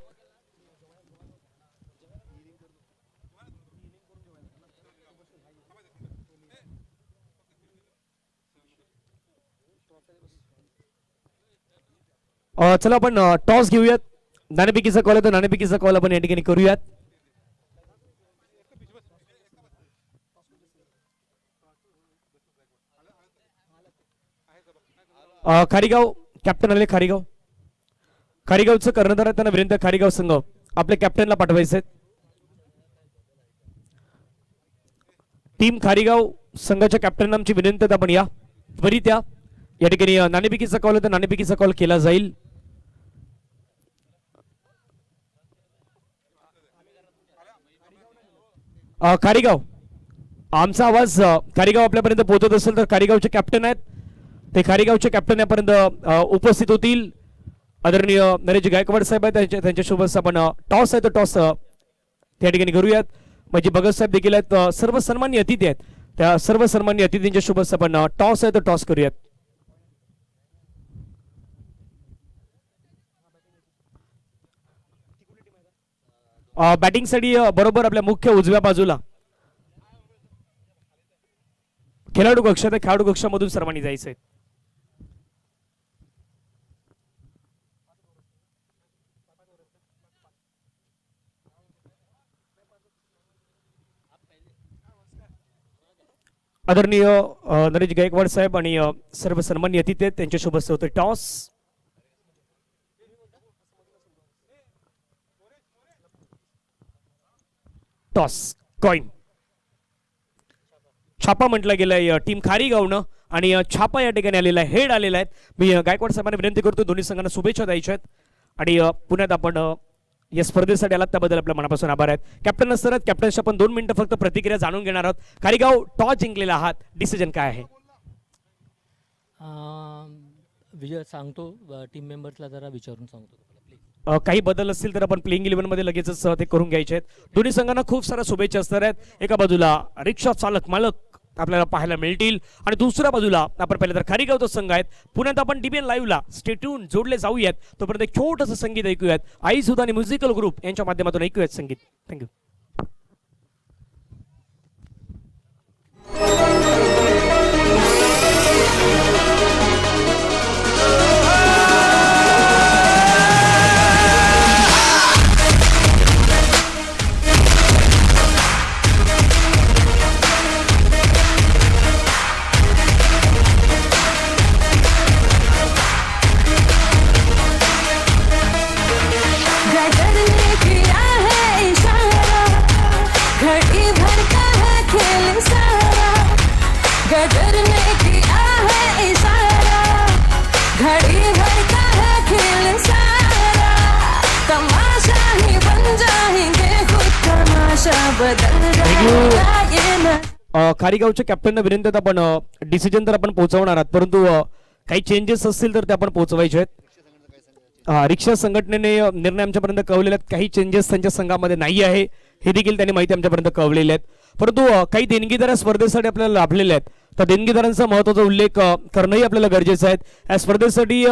चला आपण टॉस घेऊयात. नाणेफेकीचा कॉल आहे तर नाणेफेकीचा कॉल आपण या ठिकाणी करूयात. खारीगाव कॅप्टन आले. खारीगावचं कर्णधार आहे, त्यांना विनंती खारीगाव संघ आपल्या कॅप्टनला पाठवायचे. टीम खारीगाव संघाच्या कॅप्टन आमची विनंती आपण या त्वरित या ठिकाणी नाणेफेकीचा कॉल आहे तर नाणेफेकीचा कॉल केला जाईल. खारीगाव आमचा आवाज खारीगाव आपल्यापर्यंत पोहोचत असेल तर खारीगावचे कॅप्टन आहेत, ते खारीगावचे कॅप्टन यापर्यंत उपस्थित होतील. आदरणीय नरेश गायकवाड साहेब आहेत, त्यांच्या सोबत आपण टॉस आहे तो टॉस त्या ठिकाणी करूयात. म्हणजे भगत साहेब देखील आहेत, सर्व सन्मान्य अतिथी आहेत, त्या सर्व सन्मान्य अतिथींच्या सोबत आपण टॉस आहे तो टॉस करूयात. बॅटिंगसाठी बरोबर आपल्या मुख्य उजव्या बाजूला खेळाडू कक्ष, त्या खेळाडू कक्षामधून सर्वांनी जायचंय. आदरणीय नरेश गायकवाड साहेब आणि सर्व सन्मान्य अतिथी आहेत, त्यांच्यासोबत होते टॉस. टॉस कॉइन छापा म्हटलं गेलंय टीम खारीगावनं आणि छापा या ठिकाणी आलेला आहे, हेड आलेला आहे. मी गायकवाड साहेबांना विनंती करतो दोन्ही संघांना शुभेच्छा द्यायच्या आहेत आणि पुण्यात आपण या स्पर्धेसाठी आलात त्याबद्दल आपल्या मनापासून आभार आहेत. कॅप्टन असतात कॅप्टनशी आपण 2 मिनिटं फक्त प्रतिक्रिया जाणून घेणार आहोत. खारीगाव टॉस जिंकलेला आहात, डिसिजन काय आहे? विजय सांगतो टीम मेंबर्सला जरा विचारून सांगतो प्लीज. काही बदल असतील तर आपण प्लेइंग 11 मध्ये लगेचच ते करून घ्यायचे आहेत. दोन्ही संघांना खूप साऱ्या शुभेच्छा असणार आहेत. एका बाजूला रिक्षा चालक मालक आपल्याला पाहायला मिळतील आणि दुसऱ्या बाजूला आपण पाहिलं तर खारीगावचा संघ आहेत. पुण्यात आपण DBN लाईव्हला स्टेट्यून जोडले जाऊयात. तोपर्यंत एक छोटंसं संगीत ऐकूयात. आई सुद्धा आणि म्युझिकल ग्रुप यांच्या माध्यमातून ऐकूयात संगीत. थँक्यू. गदर ने किया है इशारा, घड़ी भर का है खेल सारा. गदर ने किया है इशारा, घड़ी भर का है खेल सारा. तमाशा ही बन जाएंगे खुद तमाशा बदल जाएगा ये न. खारीगावच्या कॅप्टनना विनंती आहे आपण डिसिजन तर आपण पोहोचवणार आहात परंतु काही चेंजेस असतील तर ते आपण पोहोचवायचे आहेत. रिक्षा संघटनेने निर्णय आमच्यापर्यंत कळवलेले आहेत. काही चेंजेस त्यांच्या संघामध्ये नाही आहे हे देखील त्यांनी माहिती आमच्यापर्यंत कळवलेले आहेत. परंतु काही देणगीदार स्पर्धेसाठी आपल्याला लाभलेले आहेत. त्या देणगीदारांचा महत्त्वाचा उल्लेख करणंही आपल्याला गरजेचं आहे. या स्पर्धेसाठी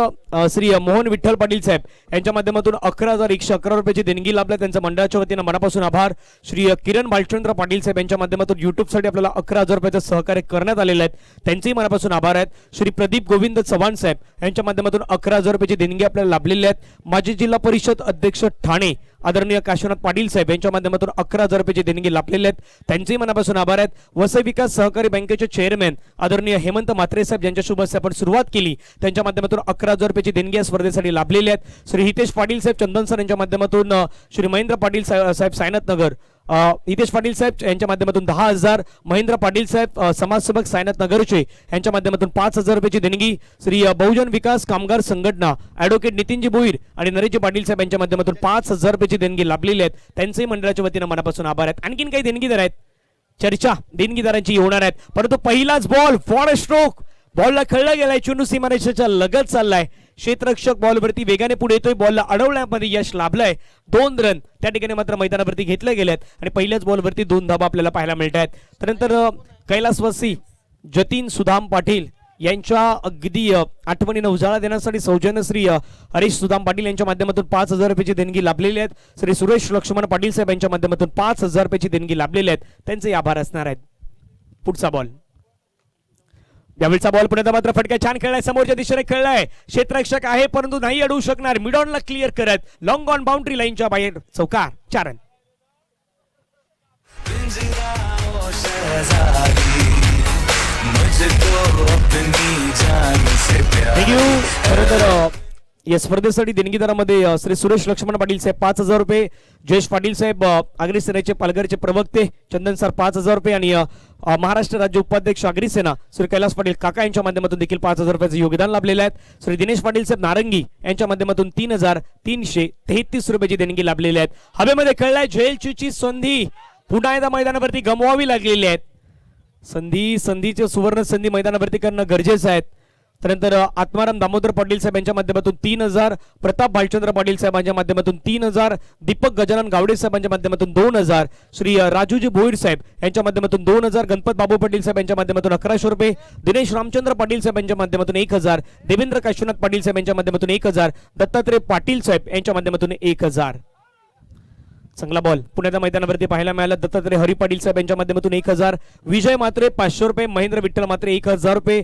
श्री मोहन विठ्ठल पाटील साहेब यांच्या माध्यमातून 11,111 रुपयाची देणगी लाभल्या. त्यांच्या मंडळाच्या वतीनं मनापासून आभार. श्री किरण भालचंद्र पाटील साहेब यांच्या माध्यमातून युट्यूबसाठी आपल्याला 11,000 रुपयाचं सहकार्य करण्यात आलेलं आहे. त्यांचेही मनापासून आभार आहेत. श्री प्रदीप गोविंद चव्हाण साहेब यांच्या माध्यमातून 11,000 रुपयाची देणगी आपल्याला लाभलेली आहेत. माजी जिल्हा परिषद अध्यक्ष ठाणे आदरणीय काशीनाथ पाटील साहेब यांच्या माध्यमातून 11,000 रुपयाची देणगी लाभलेली आहेत. त्यांचेही मनापासून आभार आहेत. वसई विकास सहकारी बँकेचे चेअरमॅन आदरणीय हेमंत म्हात्रे साहेब यांच्या शुभ हस्ते आपण सुरुवात केली. त्यांच्या माध्यमातून 11,000 रुपयाची देणगी या स्पर्धेसाठी लाभलेली आहेत. श्री हितेश पाटील साहेब चंदन सर यांच्या माध्यमातून श्री महेंद्र पाटील साहेब सायनाथ नगर हितेश पाटील साहेब यांच्या माध्यमातून 10,000. महेंद्र पाटील साहेब समाजसेवक सायनाथ नगरचे यांच्या माध्यमातून 5,000 रुपयाची देणगी. श्री बहुजन विकास कामगार संघटना ॲडव्होकेट नितीनजी भोईर आणि नरेशजी पाटील साहेब यांच्या माध्यमातून 5,000 रुपयाची देणगी लाभलेली आहेत. त्यांचेही मंडळाच्या वतीनं मनापासून आभार आहेत. आणखीन काही देणगीदार आहेत, चर्चा देणगीदारांची होणार आहेत. परंतु पहिलाच बॉल फॉर स्ट्रोक बॉलला खेळला गेलाय. चुनू सीमारेषेच्या लगत चाललाय. क्षेत्ररक्षक बॉलवरती वेगाने पुढे येतोय. बॉलला अडवण्यामध्ये यश लाभलंय. 2 रन त्या ठिकाणी मात्र मैदानावरती घेतले गेलेत आणि पहिल्याच बॉलवरती 2 धाबा आपल्याला पाहायला मिळत आहेत. त्यानंतर कैलासवासी जतीन सुदाम पाटील यांच्या अगदी आठवणीनं उजाळा देण्यासाठी सौजन्य श्री हरीश सुदाम पाटील यांच्या माध्यमातून 5,000 रुपयाची देणगी लाभलेली आहेत. श्री सुरेश लक्ष्मण पाटील साहेब यांच्या माध्यमातून 5,000 रुपयाची देणगी लाभलेली आहेत. त्यांचे आभार असणार आहेत. पुढचा बॉल यावेळीचा बॉल पुण्याचा मात्र फटका छान खेळलाय. समोरच्या दिशेने खेळलाय. क्षेत्ररक्षक आहे परंतु नाही अडवू शकणार. मिडॉनला क्लिअर करत लॉंग ऑन बाउंड्री लाईनच्या बाहेर चौकार. 4 रन. या स्पर्धेसाठी देणगीदारामध्ये श्री सुरेश लक्ष्मण पाटील साहेब 5,000 रुपये. जयेश पाटील साहेब अग्निसेनेचे पालघरचे प्रवक्ते चंदन सर 5,000 रुपये आणि महाराष्ट्र राज्य उपाध्यक्ष अग्निसेना श्री कैलास पाटील काका यांच्या माध्यमातून देखील 5,000 रुपयाचे योगदान लाभलेले आहेत. श्री दिनेश पाटील साहेब नारंगी यांच्या माध्यमातून 3,333 रुपयाची देणगी लाभलेली आहेत. हवेमध्ये खेळलाय. झेलची संधी पुन्हा एकदा मैदानावरती गमवावी लागलेली आहेत. संधीचे सुवर्ण संधी मैदानावरती करणं गरजेचं आहे. त्यानंतर आत्माराम दामोदर पाटील साहेब यांच्या माध्यमातून 3,000. प्रताप भालचंद्र पाटील साहेब यांच्या माध्यमातून 3,000. दीपक गजानन गावडे साहेब यांच्या माध्यमातून 2,000. श्री राजूजी भोईर साहेब यांच्या माध्यमातून 2,000. गणपत बाबू पाटील साहेब यांच्या माध्यमातून 1,100 रुपये. दिनेश रामचंद्र पाटील साहेब यांच्या माध्यमातून 1,000. देवेंद्र काशीनाथ पाटील साहेब यांच्या माध्यमातून 1,000. दत्तात्रय पाटील साहेब यांच्या माध्यमातून 1,000. चांगला बॉल पुण्याच्या मैदानावरती पाहायला मिळाला. दत्तात्रय हरी पाटील साहेब यांच्या माध्यमातून 1,000. विजय मात्रे 500 रुपये. महेंद्र विठ्ठल मात्रे 1,000 रुपये.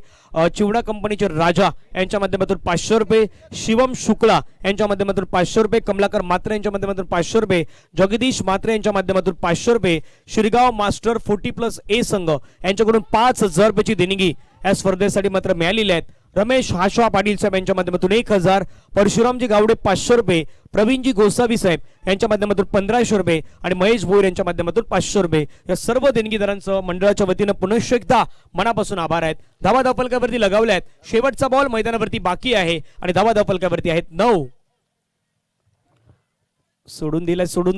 चिवडा कंपनीचे राजा यांच्या माध्यमातून 500 रुपये. शिवम शुक्ला यांच्या माध्यमातून 500 रुपये. कमलाकर मात्रे यांच्या माध्यमातून 500 रुपये. जगदीश मात्रे यांच्या माध्यमातून 500 रुपये. शिरगाव मास्टर 40+ A संघ यांच्याकडून 5,000 रुपयाची देणगी या स्पर्धेसाठी मात्र मिळालेली आहेत. रमेश हाशवा पाटील साहेब यांच्या माध्यमातून 1000, परशुरामजी गावडे 500 रुपये, प्रवीणजी गोसावी साहेब यांच्या माध्यमातून 1500 रुपये आणि महेश भोईर यांच्या माध्यमातून 500 रुपये. या सर्व देणगीदारांचं मंडळाच्या वतीनं पुनश्च एकदा मनापासून आभार आहेत. धावा धावफलकावरती लगवल्या आहेत. शेवटचा बॉल मैदानावरती बाकी आहे आणि धावा धावफलकावरती आहेत 9. सोडून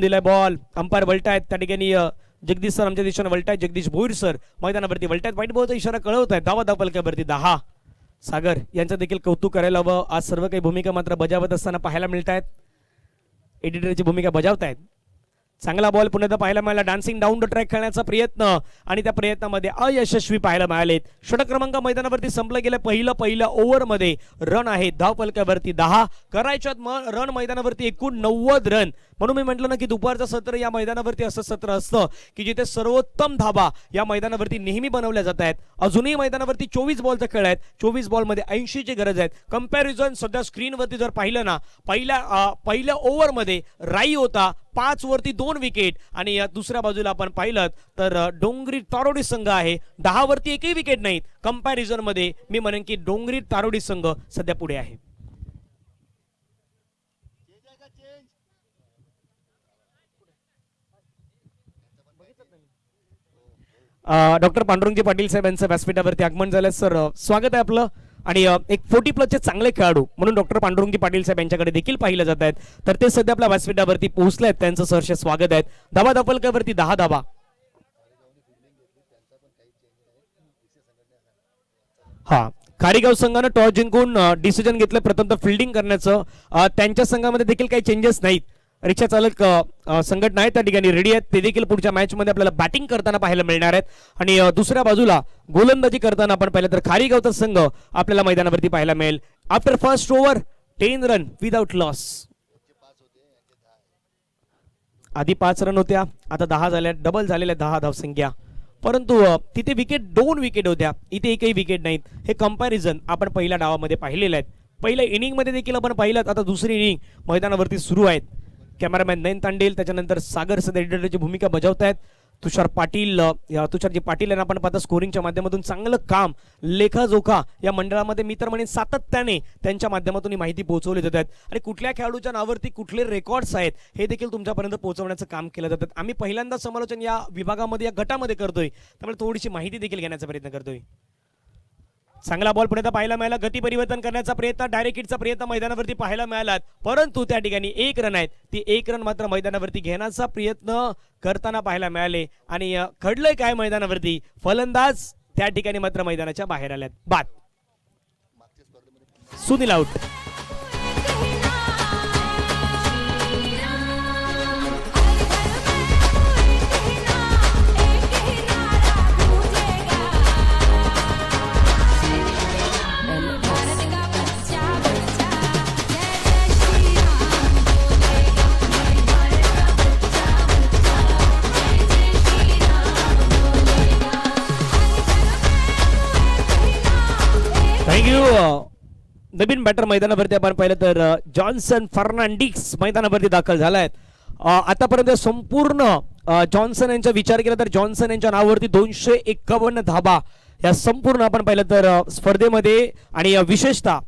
दिलाय बॉल. अंपायर वलटायत त्या ठिकाणी. जगदीश सर आमच्या दिशेने वलटायत. जगदीश भोईर सर मैदानावरती वलटायत. वाईट बॉलचा इशारा कळवत आहेत. धावा धावफलकावरती 10. सागर यांचं देखील कौतुक करायला हवं. आज सर्व काही भूमिका मात्र बजावत असताना पाहायला मिळत आहेत. एडिटरची भूमिका बजावतायत. चांगला बॉल पुन्हा एकदा पाहायला मिळाला. डान्सिंग डाऊन द ट्रॅक खेळण्याचा प्रयत्न आणि त्या प्रयत्नामध्ये अयशस्वी पाहायला मिळालेत. षटक क्रमांक मैदानावरती संपलं गेलं. पहिल्या ओव्हरमध्ये रन आहे धावफलकावरती 10. करायच्यात रन मैदानावरती एकूण 90 रन. म्हणून मी म्हटलं ना की दुपारचं सत्र या मैदानावरती असं सत्र असतं की जिथे सर्वोत्तम धाबा या मैदानावरती नेहमी बनवल्या जात आहेत. अजूनही मैदानावरती 24 बॉलचा खेळ आहेत. 24 बॉलमध्ये 80ची गरज आहे. कंपॅरिझन सध्या स्क्रीनवरती जर पाहिलं ना, पहिल्या ओव्हरमध्ये राई होता 5 वरती 2 विकेट आणि दुसऱ्या बाजूला आपण पाहिलं तर डोंगरी तारोडी संघ आहे 10 वरती एकही विकेट नाहीत. कंपॅरिझन मध्ये मी म्हणेन की डोंगरी तारोडी संघ सध्या पुढे आहे. डॉक्टर पांडुरंगजी पाटील साहेब यांचं व्यासपीठावरती आगमन झालं. सर स्वागत आहे आपलं. आणि एक 40+ चांगले खेळाडू म्हणून डॉक्टर पांडुरंगजी पाटील साहेब यांच्याकडे देखील पाहिलं जात आहेत. तर ते सध्या आपल्या व्यासपीठावरती पोहोचले आहेत. त्यांचं सहर्ष स्वागत आहे. धावा धावफलकावरती 10 धावा. हा खारीगाव संघानं टॉस जिंकून डिसिजन घेतलं प्रथमतः फिल्डिंग करण्याचं. त्यांच्या संघामध्ये देखील काही चेंजेस नाहीत. रिक्षा चालक संघटना आहे त्या ठिकाणी रेडी आहेत. ते देखील पुढच्या मॅच मध्ये आपल्याला बॅटिंग करताना पाहायला मिळणार आहेत. आणि दुसऱ्या बाजूला गोलंदाजी करताना आपण पाहिलं तर खारीगावचा संघ आपल्याला मैदानावरती पाहायला मिळेल. After first over 10 run without loss. आधी 5 रन होत्या, आता 10 झाल्या. डबल झालेल्या 10 धावसंख्या. परंतु तिथे 2 विकेट होत्या, इथे एकही विकेट नाहीत. हे कंपॅरिझन आपण पहिल्या डावामध्ये पाहिलेलं आहे. पहिल्या इनिंग मध्ये देखील आपण पाहिलं. आता दुसरी इनिंग मैदानावरती सुरू आहेत. कॅमेरामॅन नयन तांडेल त्याच्यानंतर सागर सध्या एडिटरची भूमिका बजावतायत. तुषारजी पाटील यांना आपण पाहता स्कोरिंगच्या माध्यमातून चांगलं काम लेखाजोखा या मंडळामध्ये मी तर म्हणेन सातत्याने त्यांच्या माध्यमातून ही माहिती पोहोचवली जातात. आणि कुठल्या खेळाडूच्या नावावरती कुठले रेकॉर्ड्स आहेत हे देखील तुमच्यापर्यंत पोहोचवण्याचं काम केलं जातं. आम्ही पहिल्यांदा समालोचन या विभागामध्ये या गटामध्ये करतोय, त्यामुळे थोडीशी माहिती देखील घेण्याचा प्रयत्न करतोय. चांगला बॉल पुढे पाहायला मिळाला. गती परिवर्तन करण्याचा प्रयत्न, डायरेक्ट हिटचा प्रयत्न मैदानावरती पाहायला मिळाला. परंतु त्या ठिकाणी 1 रन आहेत. ती 1 रन मात्र मैदानावरती घेण्याचा प्रयत्न करताना पाहायला मिळाले. आणि घडलंय काय मैदानावरती, फलंदाज त्या ठिकाणी मात्र मैदानाच्या बाहेर आल्यात. बाद. सुनील आउट. थँक्यू. नवीन बॅटर मैदानावरती आपण पाहिलं तर जॉन्सन फर्नांडिस मैदानावरती दाखल झालाय. आतापर्यंत संपूर्ण जॉन्सन यांचा विचार केला तर जॉन्सन यांच्या नावावरती 251 धाबा या संपूर्ण आपण पाहिलं तर स्पर्धेमध्ये आणि विशेषतः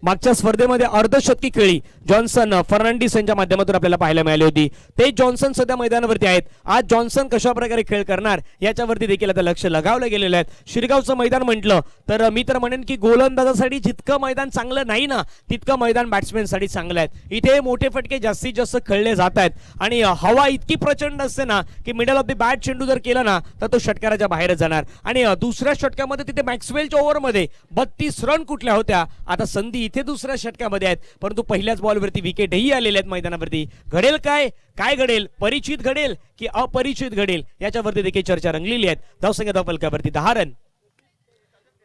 मागच्या स्पर्धेमध्ये अर्धशतकी खेळी जॉन्सन फर्नांडिस यांच्या माध्यमातून आपल्याला पाहायला मिळाली होती. ते जॉन्सन सध्या मैदानावरती आहेत. आज जॉन्सन कशा प्रकारे खेळ करणार याच्यावरती देखील आता लक्ष लगावलं गेलेलं आहे. शिरगावचं मैदान म्हटलं तर मी तर म्हणेन की गोलंदाजासाठी जितकं मैदान चांगलं नाही ना तितकं मैदान बॅट्समॅनसाठी चांगलं आहे. इथे मोठे फटके जास्तीत जास्त खेळले जात आहेत आणि हवा इतकी प्रचंड असते ना की मिडल ऑफ द बॅट चेंडू जर केला ना तर तो षटकाराच्या बाहेर जाणार. आणि दुसऱ्या षटकामध्ये तिथे मॅक्सवेलच्या ओव्हरमध्ये 32 रन कुठल्या होत्या. आता संधी इथे दुसऱ्या षटकामध्ये आहेत, परंतु पहिल्याच बॉलवरती विकेटही आलेले आहेत मैदानावरती. घडेल काय घडेल, परिचित घडेल की अपरिचित घडेल याच्यावरती देखील चर्चा रंगलेली आहे. धावसंख्या धावफलकावरती 10 रन.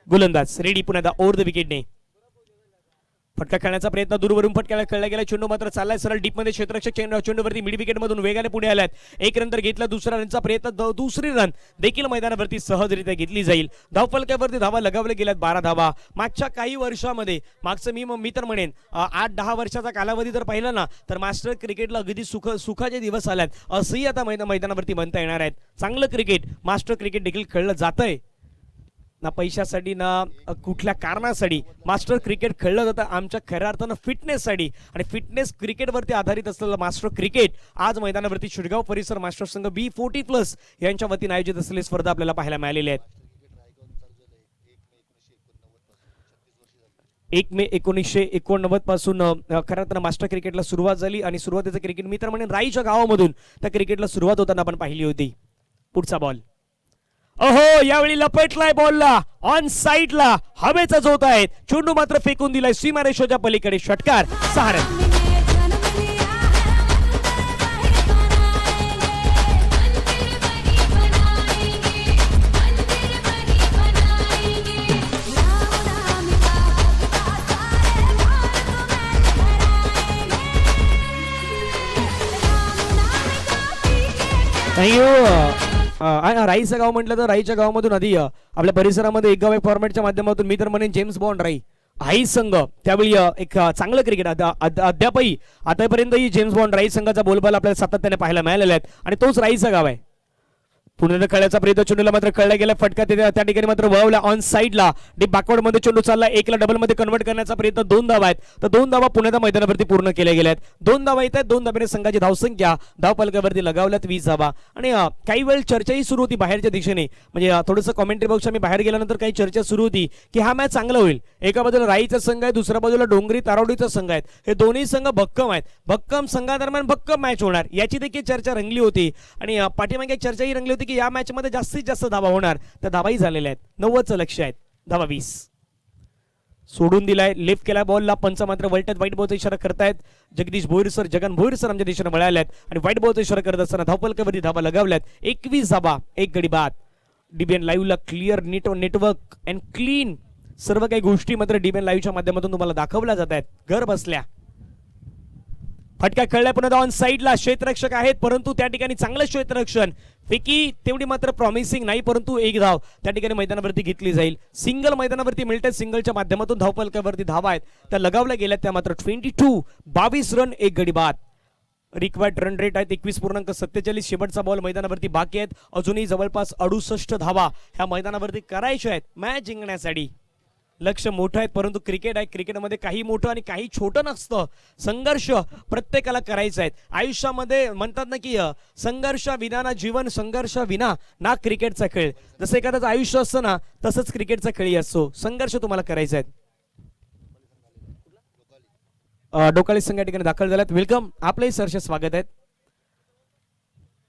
गोलंदाज रेडी पुन्हा ओव्हर द विकेटने. फटका खेळण्याचा प्रयत्न दूरवरून फटक्याला खेळला गेला. चेंडू मात्र चाललाय सरळ डीप मध्ये. क्षेत्ररक्षक चेंडूवरती मिड विकेट मधून वेगाने पुढे आलात. 1 रन तर घेतला. दुसरा रनचा प्रयत्न, दुसरी रन देखील मैदानावरती सहजरित्या घेतली जाईल. धावफलकावरती धावा लगावल्या गेल्यात 12 धावा. मागच्या काही वर्षामध्ये मागचं मी तर म्हणेन 8-10 वर्षाचा कालावधी जर पाहिला ना तर मास्टर क्रिकेटला अगदी सुखाचे दिवस आल्यात असंही आता मैदानावरती म्हणता येणार आहेत. चांगलं क्रिकेट मास्टर क्रिकेट देखील खेळलं जातंय. ना पैशासाठी ना कुठल्या कारणासाठी मास्टर क्रिकेट खेळलं जातं आमच्या खऱ्या अर्थानं फिटनेससाठी आणि फिटनेस क्रिकेटवरती आधारित असलेलं मास्टर क्रिकेट आज मैदानावरती शिडगाव परिसर मास्टर संघ B40+ यांच्या वतीने आयोजित असलेली स्पर्धा आपल्याला पाहायला मिळालेली आहेत. 1 मे 1989 पासून खऱ्या अर्थानं मास्टर क्रिकेटला सुरुवात झाली आणि सुरुवातीचं क्रिकेट मी तर म्हणेन राईच्या गावामधून त्या क्रिकेटला सुरुवात होताना आपण पाहिली होती. पुढचा बॉल अहो यावेळी लपेटलाय बॉलला ऑन साइडला हवेचा जोत आहे चेंडू मात्र फेकून दिलाय सीमारेषेच्या पलीकडे षटकार 6 रन. राईचं गाव म्हटलं तर राईच्या गावामधून आधी आपल्या परिसरामध्ये एक गाव एक फॉर्मॅटच्या माध्यमातून मी तर म्हणेन जेम्स बॉन्ड राई आई संघ त्यावेळी एक चांगलं क्रिकेट अद्यापही आतापर्यंतही जेम्स बॉन्ड राई संघाचा बोलबाला आपल्याला सातत्याने पाहायला मिळालेला आहे आणि तोच राईचं गाव आहे. पुन्हा कळ्याचा प्रयत्न चेंडूला मात्र कळला गेला फटका त्या ठिकाणी मात्र वळवला ऑन साइडला डीप बॅकवर्ड मध्ये चेंडू चालला 1 ला डबल मध्ये कन्वर्ट करण्याचा प्रयत्न 2 धावा आहेत तर 2 धावा पुण्याच्या मैदानावरती पूर्ण केल्या गेल्या आहेत. 2 धावा येत आहेत 2 धाब्याने संघाची धावसंख्या धावफलकावरती लगावल्यात 20 धावा आणि काही वेळ चर्चाही सुरू होती बाहेरच्या दिशेने म्हणजे थोडंसं कॉमेंट्री बॉक्स आम्ही बाहेर गेल्यानंतर काही चर्चा सुरू होती की हा मॅच चांगला होईल. एका बाजूला राईचा संघ आहे दुसऱ्या बाजूला डोंगरी तारोडीचा संघ आहे हे दोन्ही संघ भक्कम आहेत भक्कम संघादरम्यान भक्कम मॅच होणार याची देखील चर्चा रंगली होती आणि पाठीमागे चर्चाही रंगली होती की या मॅच मध्ये जास्तीत जास्त धावा होणार त्या धावाही झालेल्या आहेत 90चं लक्ष आहेत धावा 20 सोडून दिलाय लेफ्ट केला बॉलला पंच मात्र वलटत व्हाईट बॉलचा इशारा करतायत जगदीश भोईर सर जगन भोईर सर आमच्या दिशेने वळाले आहेत आणि व्हाईट बॉलचा इशारा करत असताना धावफलकावरती धावा लगावल्यात 21 धावा 1 गडी बाद. डीबीएन लाईव्हला क्लिअर नेटवर्क अँड क्लीन सर्व काही गोष्टी मात्र डीबीएन लाईव्हच्या माध्यमातून तुम्हाला दाखवल्या जात आहेत घर बसल्या. फटका खेळलाय पुन्हा ऑन साइडला क्षेत्ररक्षक आहेत परंतु त्या ठिकाणी चांगलं क्षेत्ररक्षण फेकी तेवढी मात्र प्रॉमिसिंग नाही परंतु एक धाव त्या ठिकाणी मैदानावरती घेतली जाईल. सिंगल मैदानावरती मिळतात सिंगलच्या माध्यमातून धावफलकावरती धावा आहेत त्या लगावल्या गेल्या त्या मात्र 22 रन 1 गडी बाद. रिक्वायर्ड रन रेट आहेत 21.47 शेवटचा बॉल मैदानावरती बाकी आहेत अजूनही जवळपास 68 धावा ह्या मैदानावरती करायच्या आहेत मॅच जिंकण्यासाठी. लक्ष मोठं आहे परंतु क्रिकेट आहे क्रिकेटमध्ये काही मोठं आणि काही छोटं नसतं संघर्ष प्रत्येकाला करायचा आहे आयुष्यामध्ये म्हणतात ना की संघर्ष विना ना जीवन संघर्ष विना ना क्रिकेटचा खेळ जसं एखाद्याचं आयुष्य असतं ना तसंच क्रिकेटचा खेळही असतो संघर्ष तुम्हाला करायचा आहे. डोकाळी संघ या ठिकाणी दाखल झाल्यात वेलकम आपलंही सहर्ष स्वागत आहे.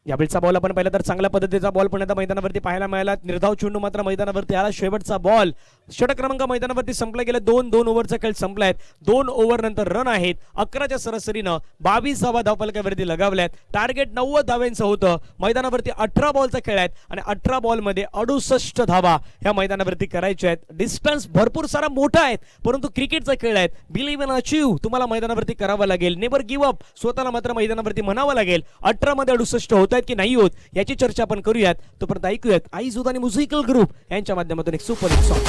यावेळचा बॉल आपण पाहिला तर चांगल्या पद्धतीचा बॉल पण आता मैदानावरती पाहायला मिळाला निर्धाव चेंडू मात्र मैदानावरती आला शेवटचा बॉल षटक क्रमांक मैदानावरती संपला गेला 2 ओव्हरचा खेळ संपलाय 2 ओव्हर नंतर रन आहेत 11च्या सरासरीनं 22 धावा धावफलकावरती लगावल्यात टार्गेट 90 धाव्यांचं होतं मैदानावरती 18 बॉलचा खेळ आहेत आणि 18 बॉल मध्ये 68 धावा ह्या मैदानावरती करायच्या आहेत. डिस्टन्स भरपूर सारा मोठा आहे परंतु क्रिकेटचा खेळ आहे बिलीव्ह इन अचीव्ह तुम्हाला मैदानावरती करावं लागेल नेव्हर गिव्ह अप स्वतःला मात्र मैदानावरती म्हणावं लागेल. 18 मध्ये 68 होत आहेत की नाही होत याची चर्चा आपण करूयात तोपर्यंत ऐकूयात आई सुदानी म्युझिकल ग्रुप यांच्या माध्यमातून एक super hit song.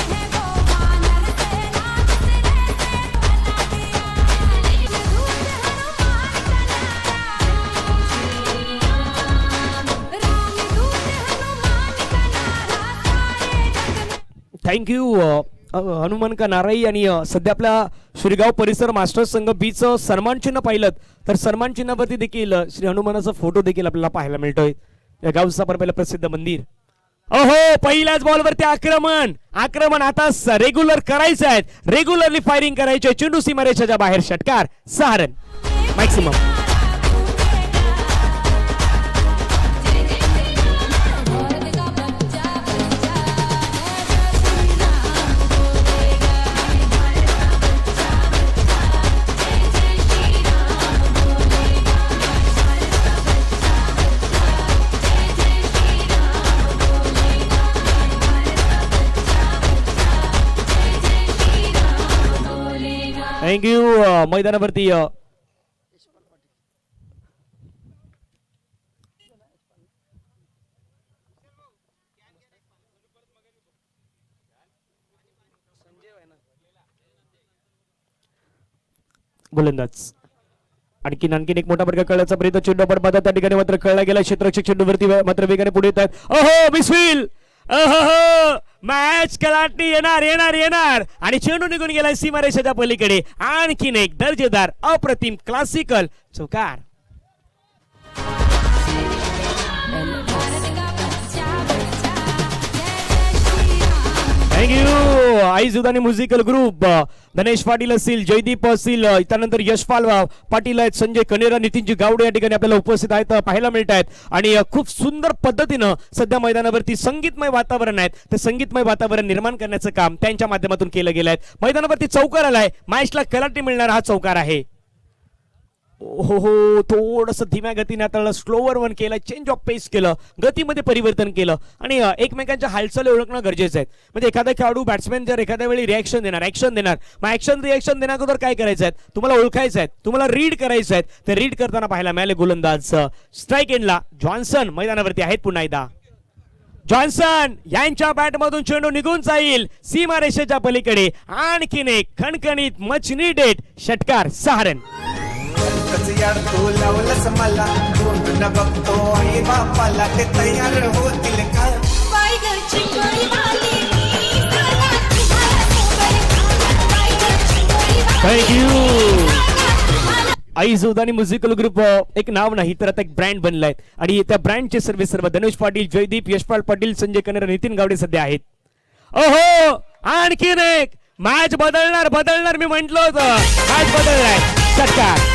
Thank you Hanuman का नाराई आणि सध्या आपल्या श्रीगाव परिसर मास्टर संघ बीचं सन्मान चिन्ह पाहिलं तर सन्मान चिन्हावरती देखील श्री हनुमानाचा फोटो देखील आपल्याला पाहायला मिळतोय या गावचा पहिलं प्रसिद्ध मंदिर. अहो पहिल्याच बॉलवरती आक्रमण आता रेग्युलर करायचं आहे रेग्युलरली फायरिंग करायचे चेंडू सीमारेषेच्या बाहेर षटकार 6 रन मॅक्सिमम. थँक्यू मैदानावरती गोलंदाज आणखीन एक मोठा फटका कळण्याचा प्रयत्न चेंडू आपण पाहतात त्या ठिकाणी मात्र कळला गेला क्षेत्ररक्षक चेंडूवरती मात्र वेगाने पुढे येत आहेत. अहो मिसफील्ड मॅच कलाटणी येणार येणार येणार आणि चेंडू निघून गेलाय सीमारेषेच्या पलीकडे. आणखीन एक दर्जेदार अप्रतिम क्लासिकल चौकार. थँक्यू. आई जुदानी म्युझिकल ग्रुप, गणेश पाटील असतील, जयदीप असतील, त्यानंतर यशपाल पाटील आहेत, संजय कनेरा, नितीनजी गावडे या ठिकाणी आपल्याला उपस्थित आहेत, पाहायला मिळत आहेत. आणि खूप सुंदर पद्धतीनं सध्या मैदानावरती संगीतमय वातावरण आहे. ते संगीतमय वातावरण निर्माण करण्याचं काम त्यांच्या माध्यमातून केलं गेलं आहे. मैदानावरती चौकार आलाय. मॅचला कलाटणी मिळणार हा चौकार आहे. हो थोडस धीम्या गतीने आता स्लोवर वन केलं, चेंज ऑफ पेस केलं, गतीमध्ये परिवर्तन केलं आणि एकमेकांच्या हालचाली ओळखणं गरजेचं आहे. म्हणजे एखादा खेळाडू बॅट्समॅन जर एखाद्या वेळी रिॲक्शन देणार, ऍक्शन देणार, मग ऍक्शन रिॲक्शन देण्याअगोदर काय करायचं आहे, तुम्हाला ओळखायचं आहे, तुम्हाला रीड करायचं आहे. ते रीड करताना पाहायला मिळाले गोलंदाज स्ट्राईक एंडला जॉन्सन मैदानावरती आहेत पुन्हा एकदा. जॉन्सन यांच्या बॅटमधून चेंडू निघून जाईल सीमारेषेच्या पलीकडे. आणखीन एक खणखणीत मच नीडेड षटकार, 6 रन. यार तू लावलंस मला तोंड बघतो आई बापाला ते तयार होतील का. थँक्यू. आई जुदानी म्युझिकल ग्रुप एक नाव नाही तर आता एक ब्रँड बनलाय आणि त्या ब्रँडचे सर्व गणेश पाटील, जयदीप, यशपाल पाटील, संजय कनेरा, नितीन गावडे सध्या आहेत. ओहो आणखीन एक मॅच बदलणार मी म्हंटल होतं. मॅच बदललाय. षटकार.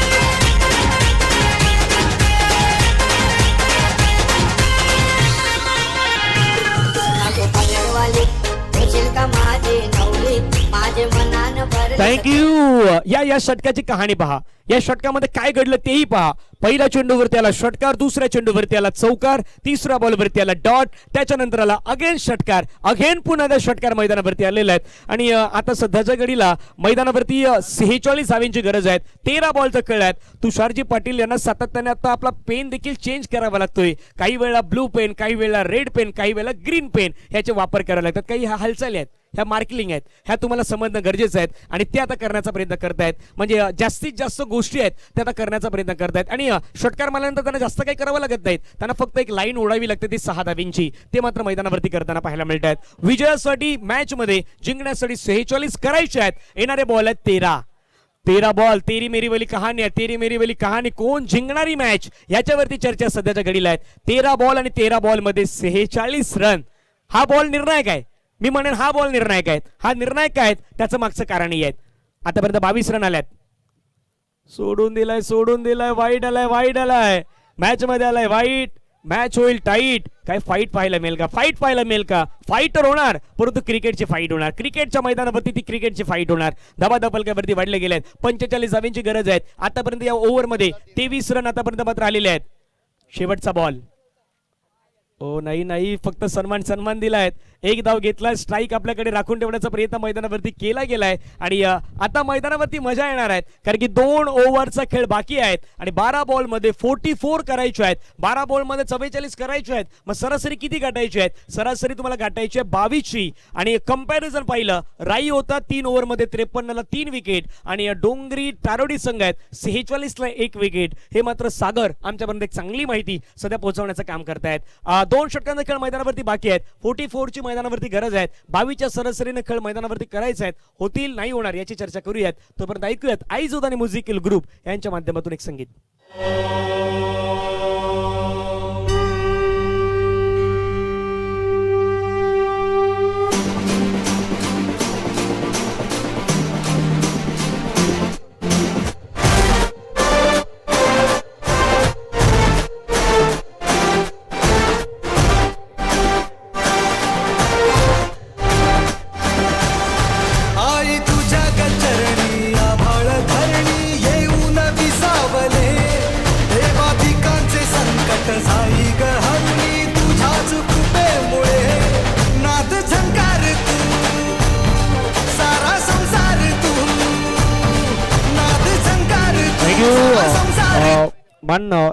थँक्यू. या षटकाची कहाणी पहा. या षटकामध्ये काय घडलं तेही पहा. पहिल्या चेंडूवरती आला षटकार, दुसऱ्या चेंडूवरती आला चौकार, तिसऱ्या बॉलवरती आला डॉट, त्याच्यानंतर आला अगेन षटकार, अगेन पुन्हा त्या षटकार मैदानावरती आलेले आहेत. आणि आता सध्याच्या घडीला मैदानावरती 46 धावांची गरज आहे. 13 बॉलचं खेळ आहेत. तुषारजी पाटील यांना सातत्याने आता आपला पेन देखील चेंज करावा लागतोय. काही वेळा ब्लू पेन, काही वेळा रेड पेन, काही वेळा ग्रीन पेन याचे वापर करावे लागतात. काही ह्या हालचाली आहेत, ह्या मार्किंग आहेत, ह्या तुम्हाला समजणं गरजेचं आहे आणि ते आता करण्याचा प्रयत्न करतायत. म्हणजे जास्तीत जास्त गोष्टी आहेत त्या आता करण्याचा प्रयत्न करतायत. आणि षटकार मारल्यानंतर त्यांना जास्त काही करावं लागत नाहीत. त्यांना फक्त एक लाईन ओढावी लागते ती 6 धावींची. ते मात्र मैदानावरती करताना पाहायला मिळत आहेत. विजयासाठी मॅच मध्ये जिंकण्यासाठी 46 करायचे आहेत. येणारे बॉल आहेत 13 बॉल. तेरी मेरी वाली कहाणी आहे. तेरी मेरी वाली कहाणी. कोण जिंकणारी मॅच याच्यावरती चर्चा सध्याच्या घडीला आहेत. 13 बॉल आणि 13 बॉल मध्ये 46 रन. हा बॉल निर्णायक आहे. मी म्हणेन हा बॉल निर्णायक आहेत. हा निर्णायक आहेत त्याचं मागचं कारणही आहेत. आतापर्यंत 22 रन आल्यात. सोडून दिलाय. वाईट आलाय. मॅच मध्ये आलाय वाईट. मॅच होईल टाईट. काय फाईट पाहायला मिळेल का. फाईट तर होणार परंतु क्रिकेटची फाईट होणार. क्रिकेटच्या मैदानावरती ती क्रिकेटची फाईट होणार. धबाधपलक्यावरती वाढले गेले आहेत. 45 धावांची गरज आहे. आतापर्यंत या ओव्हरमध्ये 23 रन आतापर्यंत मात्र आलेले आहेत. शेवटचा बॉल. ओ नाही फक्त सन्मान दिलाय. एक धाव घेतलाय. स्ट्राईक आपल्याकडे राखून ठेवण्याचा प्रयत्न मैदानावरती केला गेलाय आणि आता मैदानावरती मजा येणार आहेत कारण की 2 ओव्हरचा खेळ बाकी आहेत आणि 12 बॉल मध्ये 44 करायचे आहेत. 12 बॉल मध्ये 44 करायचे आहेत. मग सरासरी किती गाठायची आहेत. सरासरी तुम्हाला गाठायची आहे 22ची. आणि कंपॅरिझन पाहिलं राई होता 3 ओव्हर मध्ये 53ला 3 विकेट आणि डोंगरी तारोडी संघ आहेत 46ला 1 विकेट. हे मात्र सागर आमच्यापर्यंत एक चांगली माहिती सध्या पोहोचवण्याचं काम करतायत. 2 षटकांचा खेळ मैदानावरती बाकी आहेत. 44ची मैदानावरती गरज आहे. 22च्या सरासरीने खेळ मैदानावरती करायचे आहेत. होतील नाही होणार याची चर्चा करूयात. तोपर्यंत ऐकूयात आई जुदानी म्युझिकल ग्रुप यांच्या माध्यमातून एक संगीत.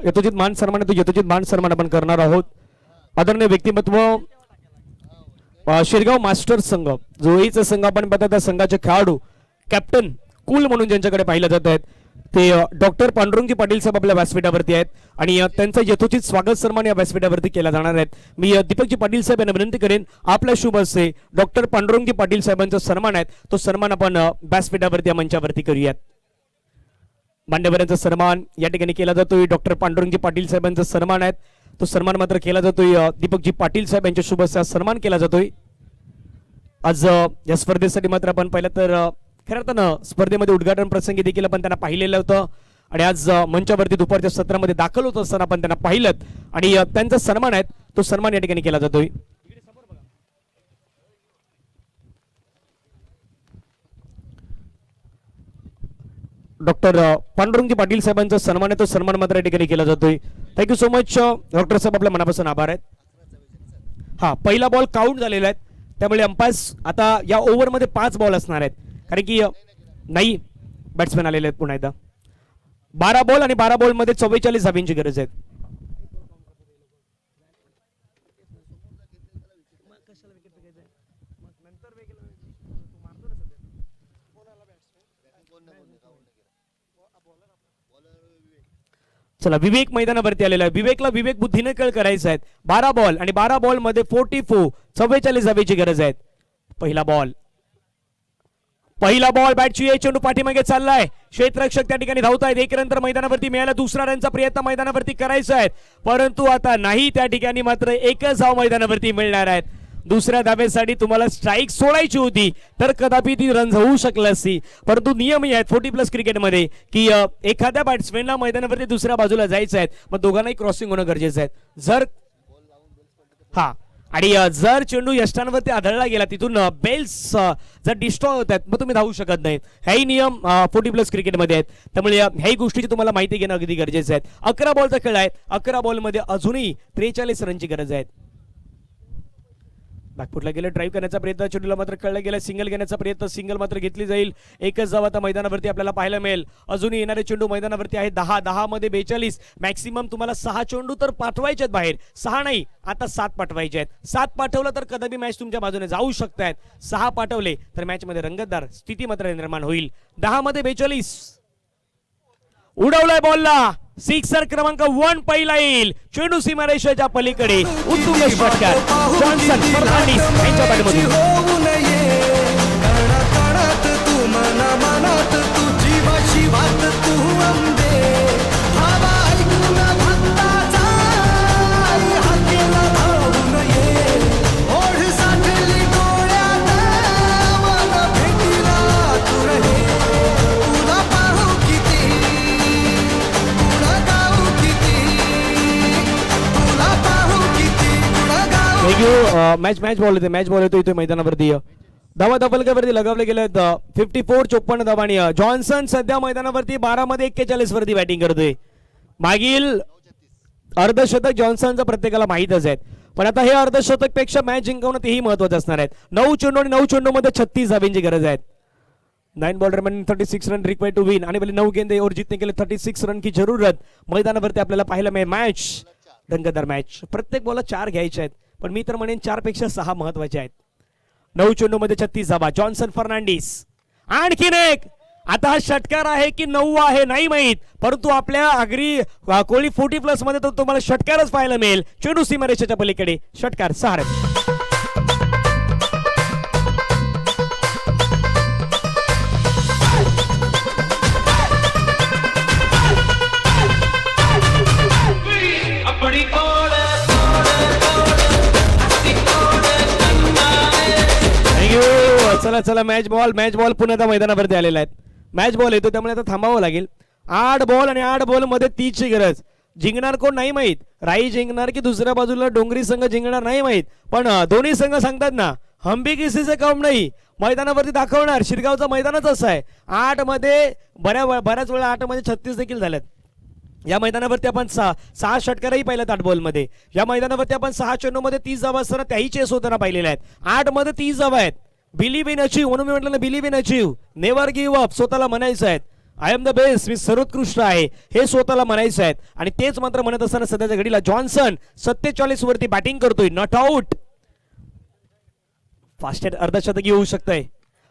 यथोचित मान सन्मान आपण करणार आहोत. आदरणीय व्यक्तिमत्व शिरगाव मास्टर संघ जो संघ आपण बघता त्या संघाचे खेळाडू कॅप्टन कुल म्हणून ज्यांच्याकडे पाहिलं जात आहेत ते डॉक्टर पांडुरंगजी पाटील साहेब आपल्या व्यासपीठावरती आहेत आणि त्यांचं यथोचित स्वागत सन्मान या व्यासपीठावरती केला जाणार आहेत. मी दीपकजी पाटील साहेब यांना विनंती करेन आपल्या शुभ हस्ते डॉक्टर पांडुरंगजी पाटील साहेबांचा सन्मान आहे तो सन्मान आपण व्यासपीठावरती या मंचावरती करूयात. मान्यवरांचा सन्मान या ठिकाणी केला जातोय. डॉक्टर पांडुरंगजी पाटील साहेबांचा सन्मान आहे तो सन्मान मात्र केला जातोय. दीपकजी पाटील साहेब यांच्या शुभ हस्ते सन्मान केला जातोय. आज या स्पर्धेसाठी मात्र आपण पाहिलं तर खरं अर्थानं स्पर्धेमध्ये उद्घाटन प्रसंगी देखील आपण त्यांना पाहिलेलं होतं आणि आज मंचावरती दुपारच्या सत्रामध्ये दाखल होत असताना आपण त्यांना पाहिलं आणि त्यांचा सन्मान आहे तो सन्मान या ठिकाणी केला जातोय. डॉक्टर पांडुरंगजी पाटील साहेबांचा सन्मान आहे तो सन्मान मात्र या ठिकाणी केला जातोय. थँक्यू सो मच डॉक्टर साहेब, आपल्या मनापासून आभार आहेत. हा पहिला बॉल काउंट झालेला आहे त्यामुळे अंपायर्स आता या ओव्हरमध्ये 5 बॉल असणार आहेत कारण की नाही बॅट्समॅन आलेले आहेत पुन्हा एकदा. 12 बॉल आणि 12 बॉल मध्ये 44 धाब्यांची गरज आहे. चला विवेक मैदानावरती आलेला आहे. विवेकला विवेक बुद्धीने कळ करायचा आहे. 12 बॉल आणि 12 बॉल मध्ये 44 धाब्याची गरज आहे. पहिला बॉल बॅटची चेंडू पाठीमागे चाललाय. क्षेत्ररक्षक त्या ठिकाणी धावतायत. 1 रन तर मैदानावरती मिळाला. दुसरा रनचा प्रयत्न मैदानावरती करायचा आहे परंतु आता नाही. त्या ठिकाणी मात्र एकच धाव मैदानावरती मिळणार आहेत. दुसऱ्या धाब्यासाठी तुम्हाला स्ट्राईक सोडायची होती तर कदापि ती रन होऊ शकली असती परंतु नियमही आहेत 40+ क्रिकेटमध्ये की एखाद्या बॅट्समॅनला मैदानावरती दुसऱ्या बाजूला जायचं आहे मग दोघांनाही क्रॉसिंग होणं गरजेचं आहे. जर चेंडू यष्टांवरती आढळला गेला तिथून बेल्स जर डिस्ट्रॉय होत आहेत मग तुम्ही धावू शकत नाही. हेही नियम 40+ क्रिकेटमध्ये आहेत त्यामुळे ह्याही गोष्टीची तुम्हाला माहिती घेणं अगदी गरजेचं आहे. 11 बॉलचा खेळ आहे. 11 बॉलमध्ये अजूनही 43 रनची गरज आहे. बॅकफुटला गेलं. ड्राईव्ह करण्याचा प्रयत्न चेंडूला मात्र कळलं गेलं. सिंगल घेण्याचा प्रयत्न सिंगल मात्र घेतली जाईल. एकच धाव आता मैदानावरती आपल्याला पाहायला मिळेल. अजूनही येणारे चेंडू मैदानावरती आहे. 10 मध्ये 42. मॅक्सिमम तुम्हाला 6 चेंडू तर पाठवायचे आहेत बाहेर. 6 नाही आता 7 पाठवायचे आहेत. 7 पाठवलं तर कदापि मॅच तुमच्या बाजूने जाऊ शकतायत. 6 पाठवले तर मॅच मध्ये रंगतदार स्थिती मात्र निर्माण होईल. 10 मध्ये 42. उडवलाय बॉलला. सिक्सर क्रमांक 1 पहिला येईल. चेंडू सीमारेषेच्या पलीकडे उत्तुंग षटकार जॉन्सन फर्नांडिस यांच्या बॅटमधून. होऊ नये कणाकणात तू मनात तू जीवाची वाट तू अंबे हवा ऐकून भक्ताचा हाकेला धावू नये. ओढ साठली डोळ्यात मन भेटीला तू रहे. तुला पाहू किती तुला गाऊ किती तुला पाहू किती तुला गाऊ. मॅच बॉल येतो इथे मैदानावरती. धावा फलकावरती लगावले गेले 54-54 धावा आणि जॉन्सन सध्या मैदानावरती 12 मध्ये 41 वरती बॅटिंग करतोय. मागील अर्धशतक जॉन्सनचं प्रत्येकाला माहितच आहे पण आता हे अर्धशतक पेक्षा मॅच जिंकवणं तेही महत्वाचं असणार आहे. 9 चेंडू आणि 9 चेंडू मध्ये 36 धाब्यांची गरज आहे. 9 ball remaining 36 run required to win. आणि पहले 9 गेंदे और जीतने के लिए 36 रन की जरूरत मैदानावरती आपल्याला पाहायला मिळेल. मॅच रंगतदार मॅच. प्रत्येक बॉलला 4 घ्यायचे आहेत पण मी तर म्हणेन 4 पेक्षा 6 महत्वाचे आहेत. 9 चेंडू मध्ये 36 धावा. जॉन्सन फर्नांडिस आणखीन एक. आता हा षटकार आहे की 9 आहे नाही माहीत परंतु आपल्या आगरी कोहली 40+ मध्ये तर तुम्हाला षटकारच पाहायला मिळेल. चेंडू सीमारेषेच्या पलीकडे षटकार 6 रन. चला मॅच बॉल पुन्हा मैदानावरती आलेला आहे. मॅच बॉल येतो त्यामुळे आता थांबावं लागेल. 8 बॉल आणि 8 बॉल मध्ये 30 ची गरज. जिंकणार कोण नाही माहीत. राई जिंकणार की दुसऱ्या बाजूला डोंगरी संघ जिंकणार नाही माहीत पण दोन्ही संघ सांगतात ना हम भी किसी से कम नाही. मैदानावरती दाखवणार. शिरगावचं मैदानच असं आहे. 8 मध्ये बऱ्याच वेळा 8 मध्ये 36 देखील झाल्यात. या मैदानावरती आपण 6 षटकारही पाहिल्यात 8 बॉल मध्ये. या मैदानावरती आपण 6 चेंडू मध्ये 30 धावा असताना त्याही चेस होताना पाहिलेल्या आहेत. 8 मध्ये 30 धावा आहेत. बिलीव्ह इन अचीव म्हणून मी म्हटलं ना believe in achieve. Never give up. स्वतःला म्हणायचं आहे आय एम द बेस्ट. मी सर्वोत्कृष्ट आहे हे स्वतःला म्हणायचं आहे आणि तेच मात्र म्हणत असताना सध्याच्या घडीला जॉन्सन 47 वरती बॅटिंग करतोय. Not out. फास्टेस्ट अर्धशतकी होऊ शकतंय.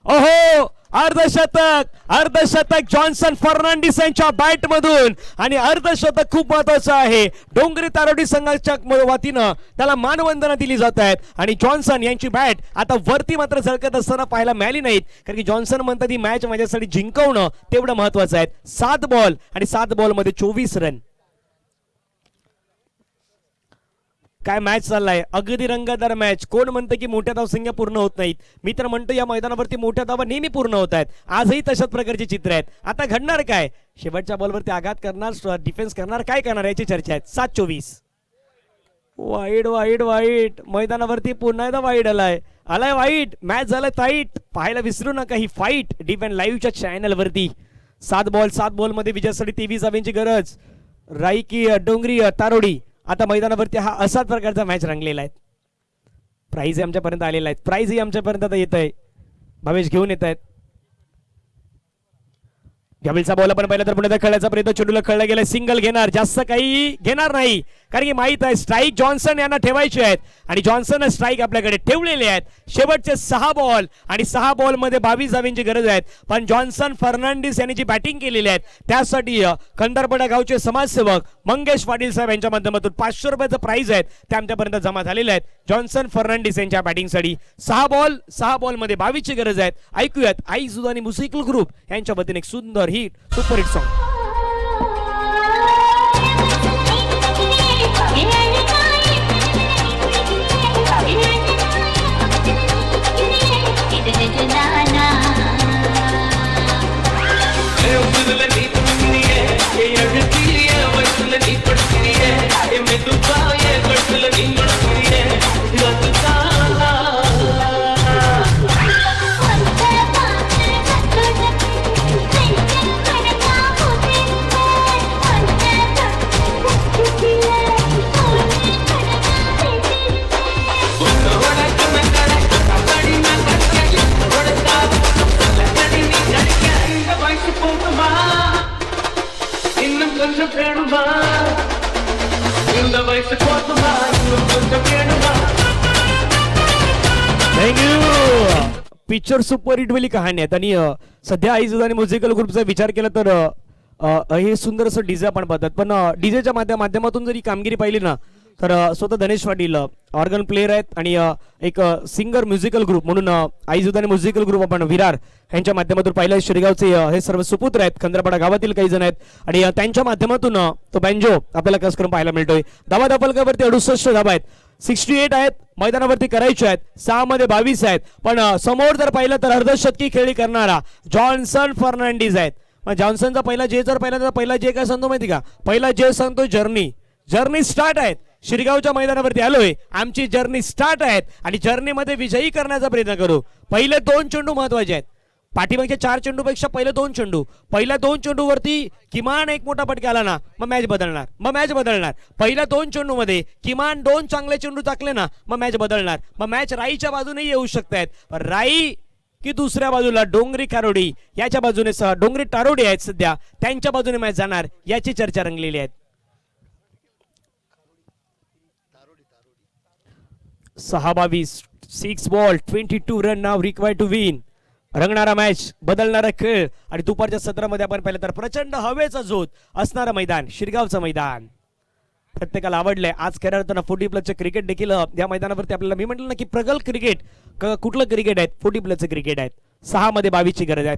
ओहो अर्धशतक जॉन्सन फर्नांडिस यांच्या बॅट मधून आणि अर्धशतक खूप महत्वाचं आहे. डोंगरी तारोडी संघाच्या वतीनं त्याला मानवंदना दिली जात आहेत आणि जॉन्सन यांची बॅट आता वरती मात्र झळकत असताना पाहायला मिळाली नाहीत, कारण की जॉन्सन म्हणतात ही मॅच माझ्यासाठी जिंकवणं तेवढं महत्वाचं आहे. 7 बॉल आणि 7 बॉल मध्ये 24 रन. काय मॅच चाललाय, अगदी रंगतदार मॅच. कोण म्हणतं की मोठ्या धावसंख्या पूर्ण होत नाहीत, मी तर म्हणतो या मैदानावरती मोठ्या धावा नेहमी पूर्ण होत आहेत. आजही तशाच प्रकारचे चित्र आहेत. आता घडणार काय, शेवटच्या बॉलवरती आघात करणार, डिफेन्स करणार, काय करणार याची चर्चा आहे. 7-24. वाईट मैदानावरती पुन्हा एकदा वाईट आलाय वाईट. मॅच झालाय टाईट. पाहायला विसरू नका ही फाईट डिपेंड लाईव्हच्या चॅनल वरती. 7 बॉल मध्ये विजयासाठी 23 धावांची गरज. राई की डोंगरी तारोडी आता मैदानावरती हा असाच प्रकारचा मॅच रंगलेला आहे. प्राइज आमच्यापर्यंत आलेला आहे, प्राइजही आमच्यापर्यंत आता येत आहे. भावेश घेऊन येत आहेत. गॅबिलचा बॉल आपण पाहिला तर पुढे खेळण्याचा प्रयत्न, चेंडूला खेळला गेला, सिंगल घेणार, जास्त काही घेणार नाही, कारण की माहित आहे स्ट्राईक जॉन्सन यांना ठेवायचे आहेत आणि जॉन्सन स्ट्राईक आपल्याकडे ठेवलेले आहेत. शेवटचे 6 बॉल आणि 6 बॉल मध्ये 22 धावांची गरज आहे. पण जॉन्सन फर्नांडिस यांनी जी बॅटिंग केलेली आहे त्यासाठी कंधारपडा गावचे समाजसेवक मंगेश पाटील साहेब यांच्या माध्यमातून 500 रुपयाचं प्राइज आहेत ते आमच्यापर्यंत जमा झालेले आहेत. जॉन्सन फर्नांडिस यांच्या बॅटिंगसाठी 6 बॉल मध्ये 22 ची गरज आहे. ऐकूयात आई जुदानी म्युझिकल ग्रुप यांच्या वतीने एक सुंदर hit superhit song. Picture super hit वाली कहाणी आहेत आणि सध्या आई जुदानी म्युझिकल ग्रुपचा विचार केला तर हे सुंदर असं डीजे आपण पाहतात, पण डीजेच्या माध्यमातून जरी कामगिरी पाहिली ना तर स्वतः धनेश पाटील ऑर्गन प्लेयर आहेत आणि एक सिंगर म्युझिकल ग्रुप म्हणून आई जुदानी म्युझिकल ग्रुप आपण विरार यांच्या माध्यमातून पाहिलं. शिरगावचे हे सर्व सुपुत्र आहेत, खंदरपाडा गावातील काही जण आहेत आणि त्यांच्या माध्यमातून तो बँजो आपल्याला कस करून पाहायला मिळतोय. धावा दाफलकावरती 68 धावा आहेत, 68 आहेत मैदानावरती करायचे आहेत, 6 मध्ये 22 आहेत. पण समोर जर पाहिलं तर अर्धशतकी खेळी करणारा जॉन्सन फर्नांडिस आहेत. जॉन्सनचा पहिला जे जर पाहिला तर पहिला जे काय सांगतो माहिती का, पहिला जे सांगतो जर्नी स्टार्ट आहेत. शिरगावच्या मैदानावरती आलोय, आमची जर्नी स्टार्ट आहेत आणि जर्नीमध्ये विजयी करण्याचा प्रयत्न करू. पहिले 2 चेंडू महत्वाचे आहेत, पाठीमागच्या 4 चेंडूपेक्षा पहिले 2 चेंडू. पहिल्या 2 चेंडूवरती किमान एक मोठा फटका आला ना मग मॅच बदलणार. पहिल्या 2 चेंडू मध्ये किमान 2 चांगले चेंडू टाकले ना मग मॅच बदलणार. मग मॅच राईच्या बाजूने येऊ शकतायत. राई की दुसऱ्या बाजूला डोंगरी तारोडी याच्या बाजूने डोंगरी तारोडी आहेत सध्या, त्यांच्या बाजूने मॅच जाणार याची चर्चा रंगलेली आहे. 6-22, 6 ball 22 run now required to win. रंगणारा मॅच, बदलणारा खेळ आणि दुपारच्या सत्रामध्ये आपण पाहिलं तर प्रचंड हवेचा झोत असणारं मैदान, शिरगावचं मैदान प्रत्येकाला आवडलंय. आज खऱ्या अर्थानं 40+ क्रिकेट देखील या मैदानावरती आपल्याला, मी म्हटलं ना की प्रगल्भ क्रिकेट, कुठलं क्रिकेट आहे, 40+ क्रिकेट आहेत. 6 मध्ये 22 ची गरज आहे.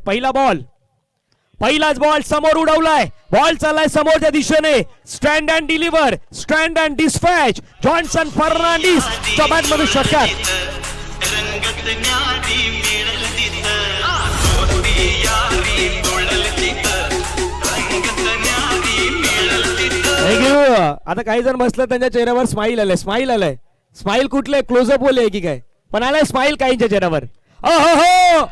पहिलाच बॉल समोर उडवलाय, बॉल चाललाय समोरच्या दिशेने. Stand and deliver, stand and dispatch. Johnson Fernandes च्या बॅट मधून षटकार. आता काही जण बसलं त्यांच्या चेहऱ्यावर स्माईल आलाय. स्माईल कुठले, क्लोजअप बोले की काय, पण आलाय स्माईल काहींच्या चेहऱ्यावर. हो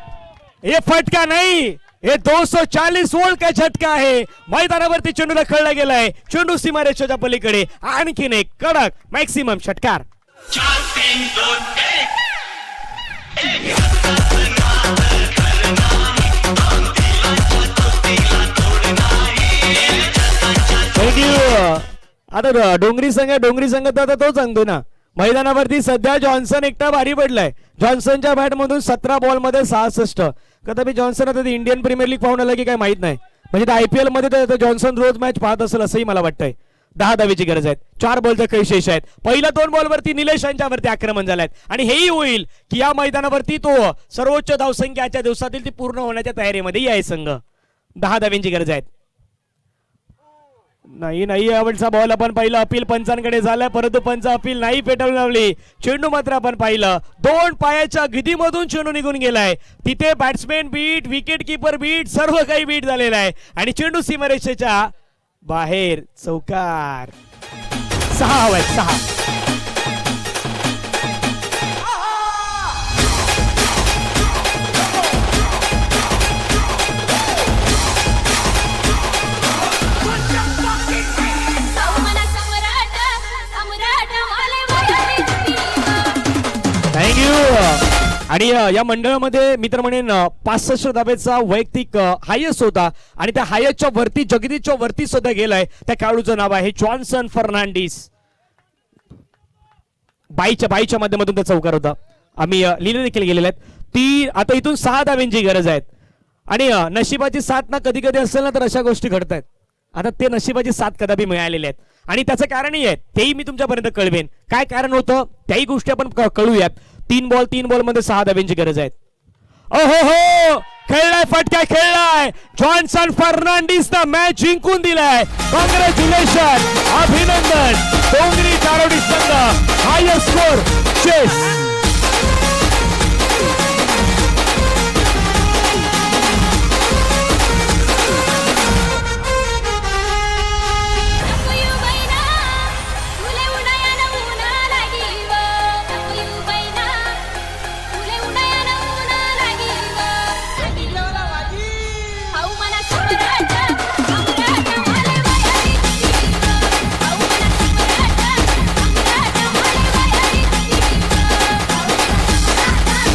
हे फटका नाही, हे 240 वोल्ट का झटका आहे. मैदानावरती चेंडूला खेळला गेलाय, चेंडू सीमारेषेच्या पलीकडे. आणखीन एक कडक मॅक्सिमम षटकार. आता डोंगरी संघ तर आता तो सांगतो ना, मैदानावरती सध्या जॉन्सन एकटा भारी पडलाय. जॉन्सनच्या बॅट मधून 17 बॉल मध्ये 66, कदापि जॉन्सन आता ते इंडियन प्रीमियर लीग पाहून आलं की काय माहित नाही, म्हणजे IPL मध्ये तर जॉन्सन रोज मॅच पाहत असेल असंही मला वाटतंय. 10 धावेची गरज आहे, 4 बॉलचा काही शेष आहेत. पहिल्या 2 बॉलवरती निलेश यांच्यावरती आक्रमण झालंय आणि हेही होईल की या मैदानावरती तो सर्वोच्च धावसंख्याच्या दिवसातील ती पूर्ण होण्याच्या तयारीमध्ये आहे संघ. 10 धाव्यांची गरज आहे. नाही आवडचा बॉल आपण पाहिलं, अपील पंचांकडे झालं, परंतु पंच अपील नाही पेटवून लावली. चेंडू मात्र आपण पाहिलं 2 पायाच्या गिदीमधून चेंडू निघून गेलाय. तिथे batsman beat, wicket keeper beat, सर्व काही बीट झालेलं आहे आणि चेंडू सीमारेषेच्या बाहेर. चौकार. 6 हवेत, 6. थँक्यू. आणि या मंडळामध्ये मित्र म्हणेन 65 धावेचा वैयक्तिक हायस्ट होता आणि त्या हायस्टच्या वरती, जगदीशच्या वरती सुद्धा गेलाय. त्या खेळाडूचं नाव आहे जॉन्सन फर्नांडिस. बाईच्या माध्यमातून त्या चौकार होता, आम्ही लिहिले देखील गेलेले आहेत. ती आता इथून 6 धाव्यांची गरज आहे आणि नशिबाची साथ ना कधी कधी असेल ना तर अशा गोष्टी घडतायत. आता ते नशिबाची साथ कदापि मिळालेले आहेत आणि त्याचं कारणही आहे, तेही मी तुमच्यापर्यंत कळवेन. काय कारण होतं त्याही गोष्टी आपण कळूयात. 3 बॉल मध्ये 6 धाव्यांची गरज आहे. ओहो हो, खेळलाय, फटका खेळलाय. जॉन्सन फर्नांडिसनं मॅच जिंकून दिलाय. कॉंग्रॅच्युलेशन, अभिनंदन. डोंगरी तारोडी संघ हायस्ट स्कोर चेस.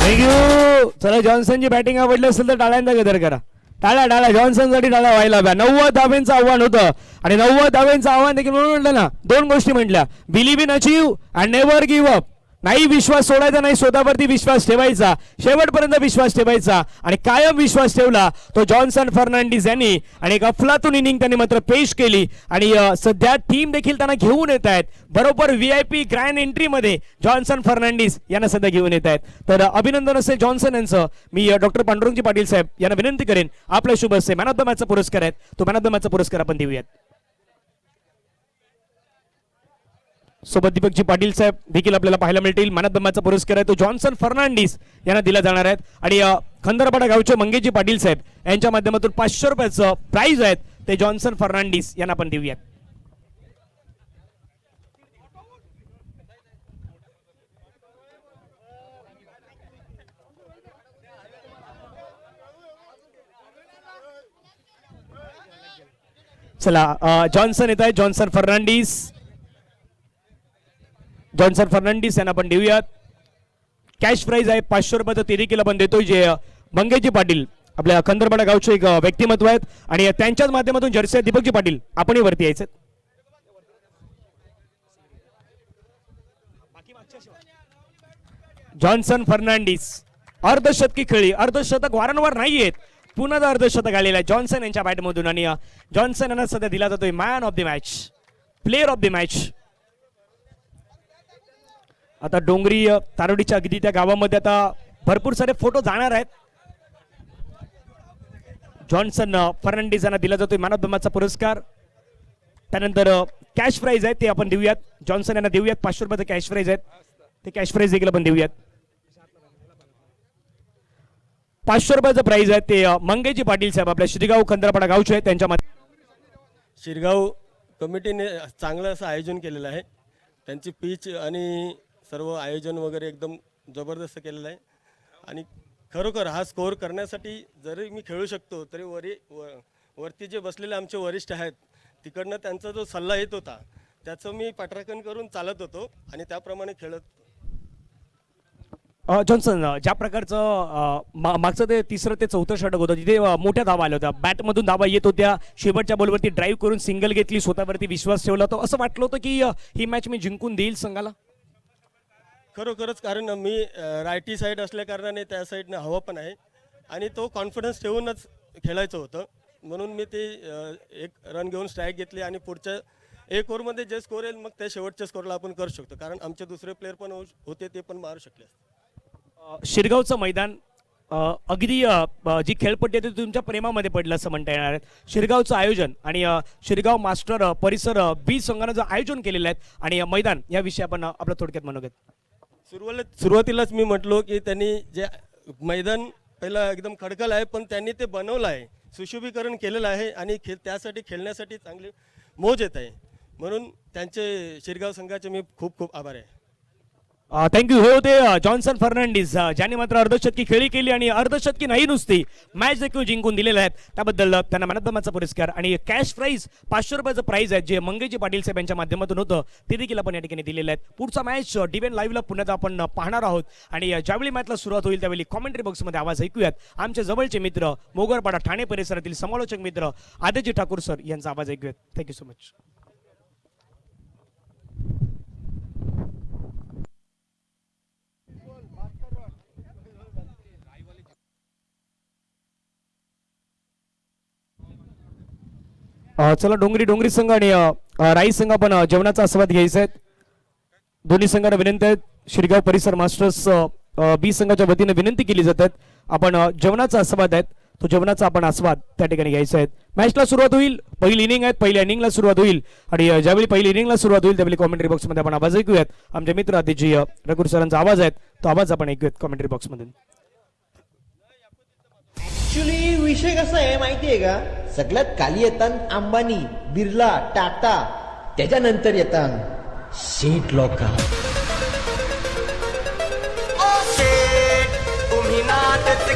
थँक्यू. चला, जॉन्सनची बॅटिंग आवडली असेल तर टाळ्यांचा गदर करा. टाळ्या जॉन्सनसाठी टाळ्या व्हायला हव्या. 90 धाव्यांचं आव्हान होतं आणि 90 धाव्यांचं आव्हान देखील म्हणून म्हटलं ना, 2 गोष्टी म्हटल्या, believe in achieve and never give up. नाही विश्वास सोडायचा, नाही स्वतःवरती विश्वास ठेवायचा, शेवटपर्यंत विश्वास ठेवायचा आणि कायम विश्वास ठेवला तो जॉन्सन फर्नांडिस यांनी. आणि एक अफलातून इनिंग त्यांनी मात्र पेश केली आणि सध्या टीम देखील त्यांना घेऊन येत आहेत. बरोबर VIP ग्रँड एंट्री मध्ये जॉन्सन फर्नांडिस यांना सध्या घेऊन येत आहेत. तर अभिनंदन असेल जॉन्सन यांचं. मी डॉक्टर पांडुरंगजी पाटील साहेब यांना विनंती करेन, आपल्या शुभ हस्ते मॅन ऑफ द मॅचचा पुरस्कार आहे, तो मॅन ऑफ द मॅचचा पुरस्कार आपण देऊयात. सोबत दीपकजी पाटील साहेब देखील आपल्याला पाहायला मिळतील. मॅन ऑफ द मॅचचा पुरस्कार आहे तो जॉन्सन फर्नांडिस यांना दिला जाणार आहे आणि खंदरपाडा गावचे मंगेजी पाटील साहेब यांच्या माध्यमातून 500 रुपयाचं प्राइज आहेत ते जॉन्सन फर्नांडिस यांना आपण देऊयात. चला, जॉन्सन येत आहे, जॉन्सन फर्नांडिस यांना आपण देऊयात. कॅश प्राइज आहे 500 रुपयाचं तिरिकीला आपण देतोय, जे मंगेजी पाटील आपल्या खंदरपाडा गावचे एक व्यक्तिमत्व आहेत आणि त्यांच्याच माध्यमातून जर्सी दीपकजी पाटील आपणही वरती यायचे. जॉन्सन फर्नांडिस अर्धशतकी खेळी, अर्धशतक वारंवार नाही येत, पुन्हा अर्धशतक आलेला आहे जॉन्सन यांच्या बॅटमधून आणि जॉन्सन यांना सध्या दिला जातोय man of the match, player of the match. आता डोंगरी तारोडीच्या अगदी त्या गावामध्ये आता भरपूर सारे फोटो जाणार आहेत. जॉन्सन फर्नांडिस यांना दिला जातोय मॅन ऑफ द मॅचचा पुरस्कार. त्यानंतर कॅश प्राइज आहे ते आपण देऊयात, जॉन्सन यांना देऊयात. 500 रुपयाचं कॅश प्राइज आहेत, ते कॅश प्राइज देखील आपण देऊयात. 500 रुपयाचं प्राइज आहे ते मंगेजी पाटील साहेब आपल्या शिरगाव खंदरपाडा गावचे आहेत त्यांच्या मध्ये. शिरगाव कमिटीने चांगलं असं आयोजन केलेलं आहे. त्यांची पिच आणि सर्व आयोजन वगैरे एकदम जबरदस्त केलेलं आहे आणि खरोखर हा स्कोअर करण्यासाठी जरी मी खेळू शकतो तरी वरती जे बसलेले आमचे वरिष्ठ आहेत तिकडनं त्यांचा जो सल्ला येत होता त्याचं मी पाठराखण करून चालत होतो आणि त्याप्रमाणे खेळत. जॉन्सन, ज्या प्रकारचं मागचं ते 3रं ते 4थं षटक होतं तिथे मोठ्या धावा आल्या होत्या, बॅटमधून धावा येत होत्या, शेवटच्या बॉलवरती ड्राईव्ह करून सिंगल घेतली, स्वतःवरती विश्वास ठेवला, तो असं वाटलं होतं की ही मॅच मी जिंकून देईल संघाला? खरोखरच, कारण मी रायटी साईड असल्या कारणाने त्या साईडनं हवा पण आहे आणि तो कॉन्फिडन्स ठेवूनच खेळायचं होतं. म्हणून मी ते एक रन घेऊन स्ट्राईक घेतली आणि पुढच्या एक ओव्हरमध्ये जे स्कोर येईल मग त्या शेवटच्या स्कोरला आपण करू शकतो, कारण आमचे दुसरे प्लेयर पण होते ते पण मारू शकले असते. शिरगावचं मैदान अगदी जी खेळपट्टी आहे ती तुमच्या प्रेमामध्ये पडलं असं म्हणता येणार आहे. शिरगावचं आयोजन आणि शिरगाव मास्टर परिसर बी संघानं जे आयोजन केलेलं आहे आणि मैदान याविषयी आपण आपलं थोडक्यात म्हणूयात. सुरुवातीलाच मी म्हटलो की त्यांनी जे मैदान पहिला एकदम खडकल आहे पण त्यांनी ते बनवलं आहे, सुशोभीकरण केलेलं आहे आणि त्यासाठी खेळण्यासाठी चांगली मौज येत आहे. म्हणून त्यांचे शिरगाव संघाचे मी खूप खूप आभार आहे. थँक्यू. हे होते जॉन्सन फर्नांडिस ज्यांनी मात्र अर्धशतकी खेळी केली आणि अर्धशतकी नाही नुसती मॅच देखील जिंकून दिलेले आहेत. त्याबद्दल त्यांना मॅन ऑफ द मॅचचा पुरस्कार आणि कॅश प्राईज 500 रुपयाचं प्राईज आहे जे मंगेजी पाटील साहेब यांच्या माध्यमातून होतं ते देखील आपण या ठिकाणी दिलेलं आहे. पुढचा मॅच डिवेन लाईव्हला पुण्यात आपण पाहणार आहोत आणि ज्यावेळी मॅचला सुरुवात होईल त्यावेळी कॉमेंट्री बॉक्समध्ये आवाज ऐकूयात. आमचे जवळचे मित्र मोगरपाडा ठाणे परिसरातील समालोचक मित्र आदित्य ठाकूर सर यांचा आवाज ऐकूयात. Thank you so much. चला डोंगरी संघ आणि राई संघ आपण जेवणाचा आस्वाद घ्यायचा आहे. दोन्ही संघांना विनंती आहे. शिरगाव परिसर मास्टर्स बी संघाच्या वतीने विनंती केली जातात आपण जेवणाचा आस्वाद आहेत तो जेवणाचा आपण आस्वाद त्या ठिकाणी घ्यायचा आहे. मॅचला सुरुवात होईल. पहिली इनिंग आहे, पहिल्या इनिंगला सुरुवात होईल आणि ज्यावेळी पहिली इनिंगला सुरुवात होईल त्यावेळी कॉमेंट्री बॉक्समध्ये आपण आवाज ऐकूयात. आमचे मित्र आदिजी रघुर सरांचा आवाज आहे तो आवाज आपण ऐकूयात कॉमेंट्री बॉक्समधून. ऍक्च्युली विषय कसा आहे माहितीये का, सगळ्यात खाली येतात अंबानी, बिर्ला, टाटा, त्याच्यानंतर येतात शेठ लोक. तुम्ही नाटक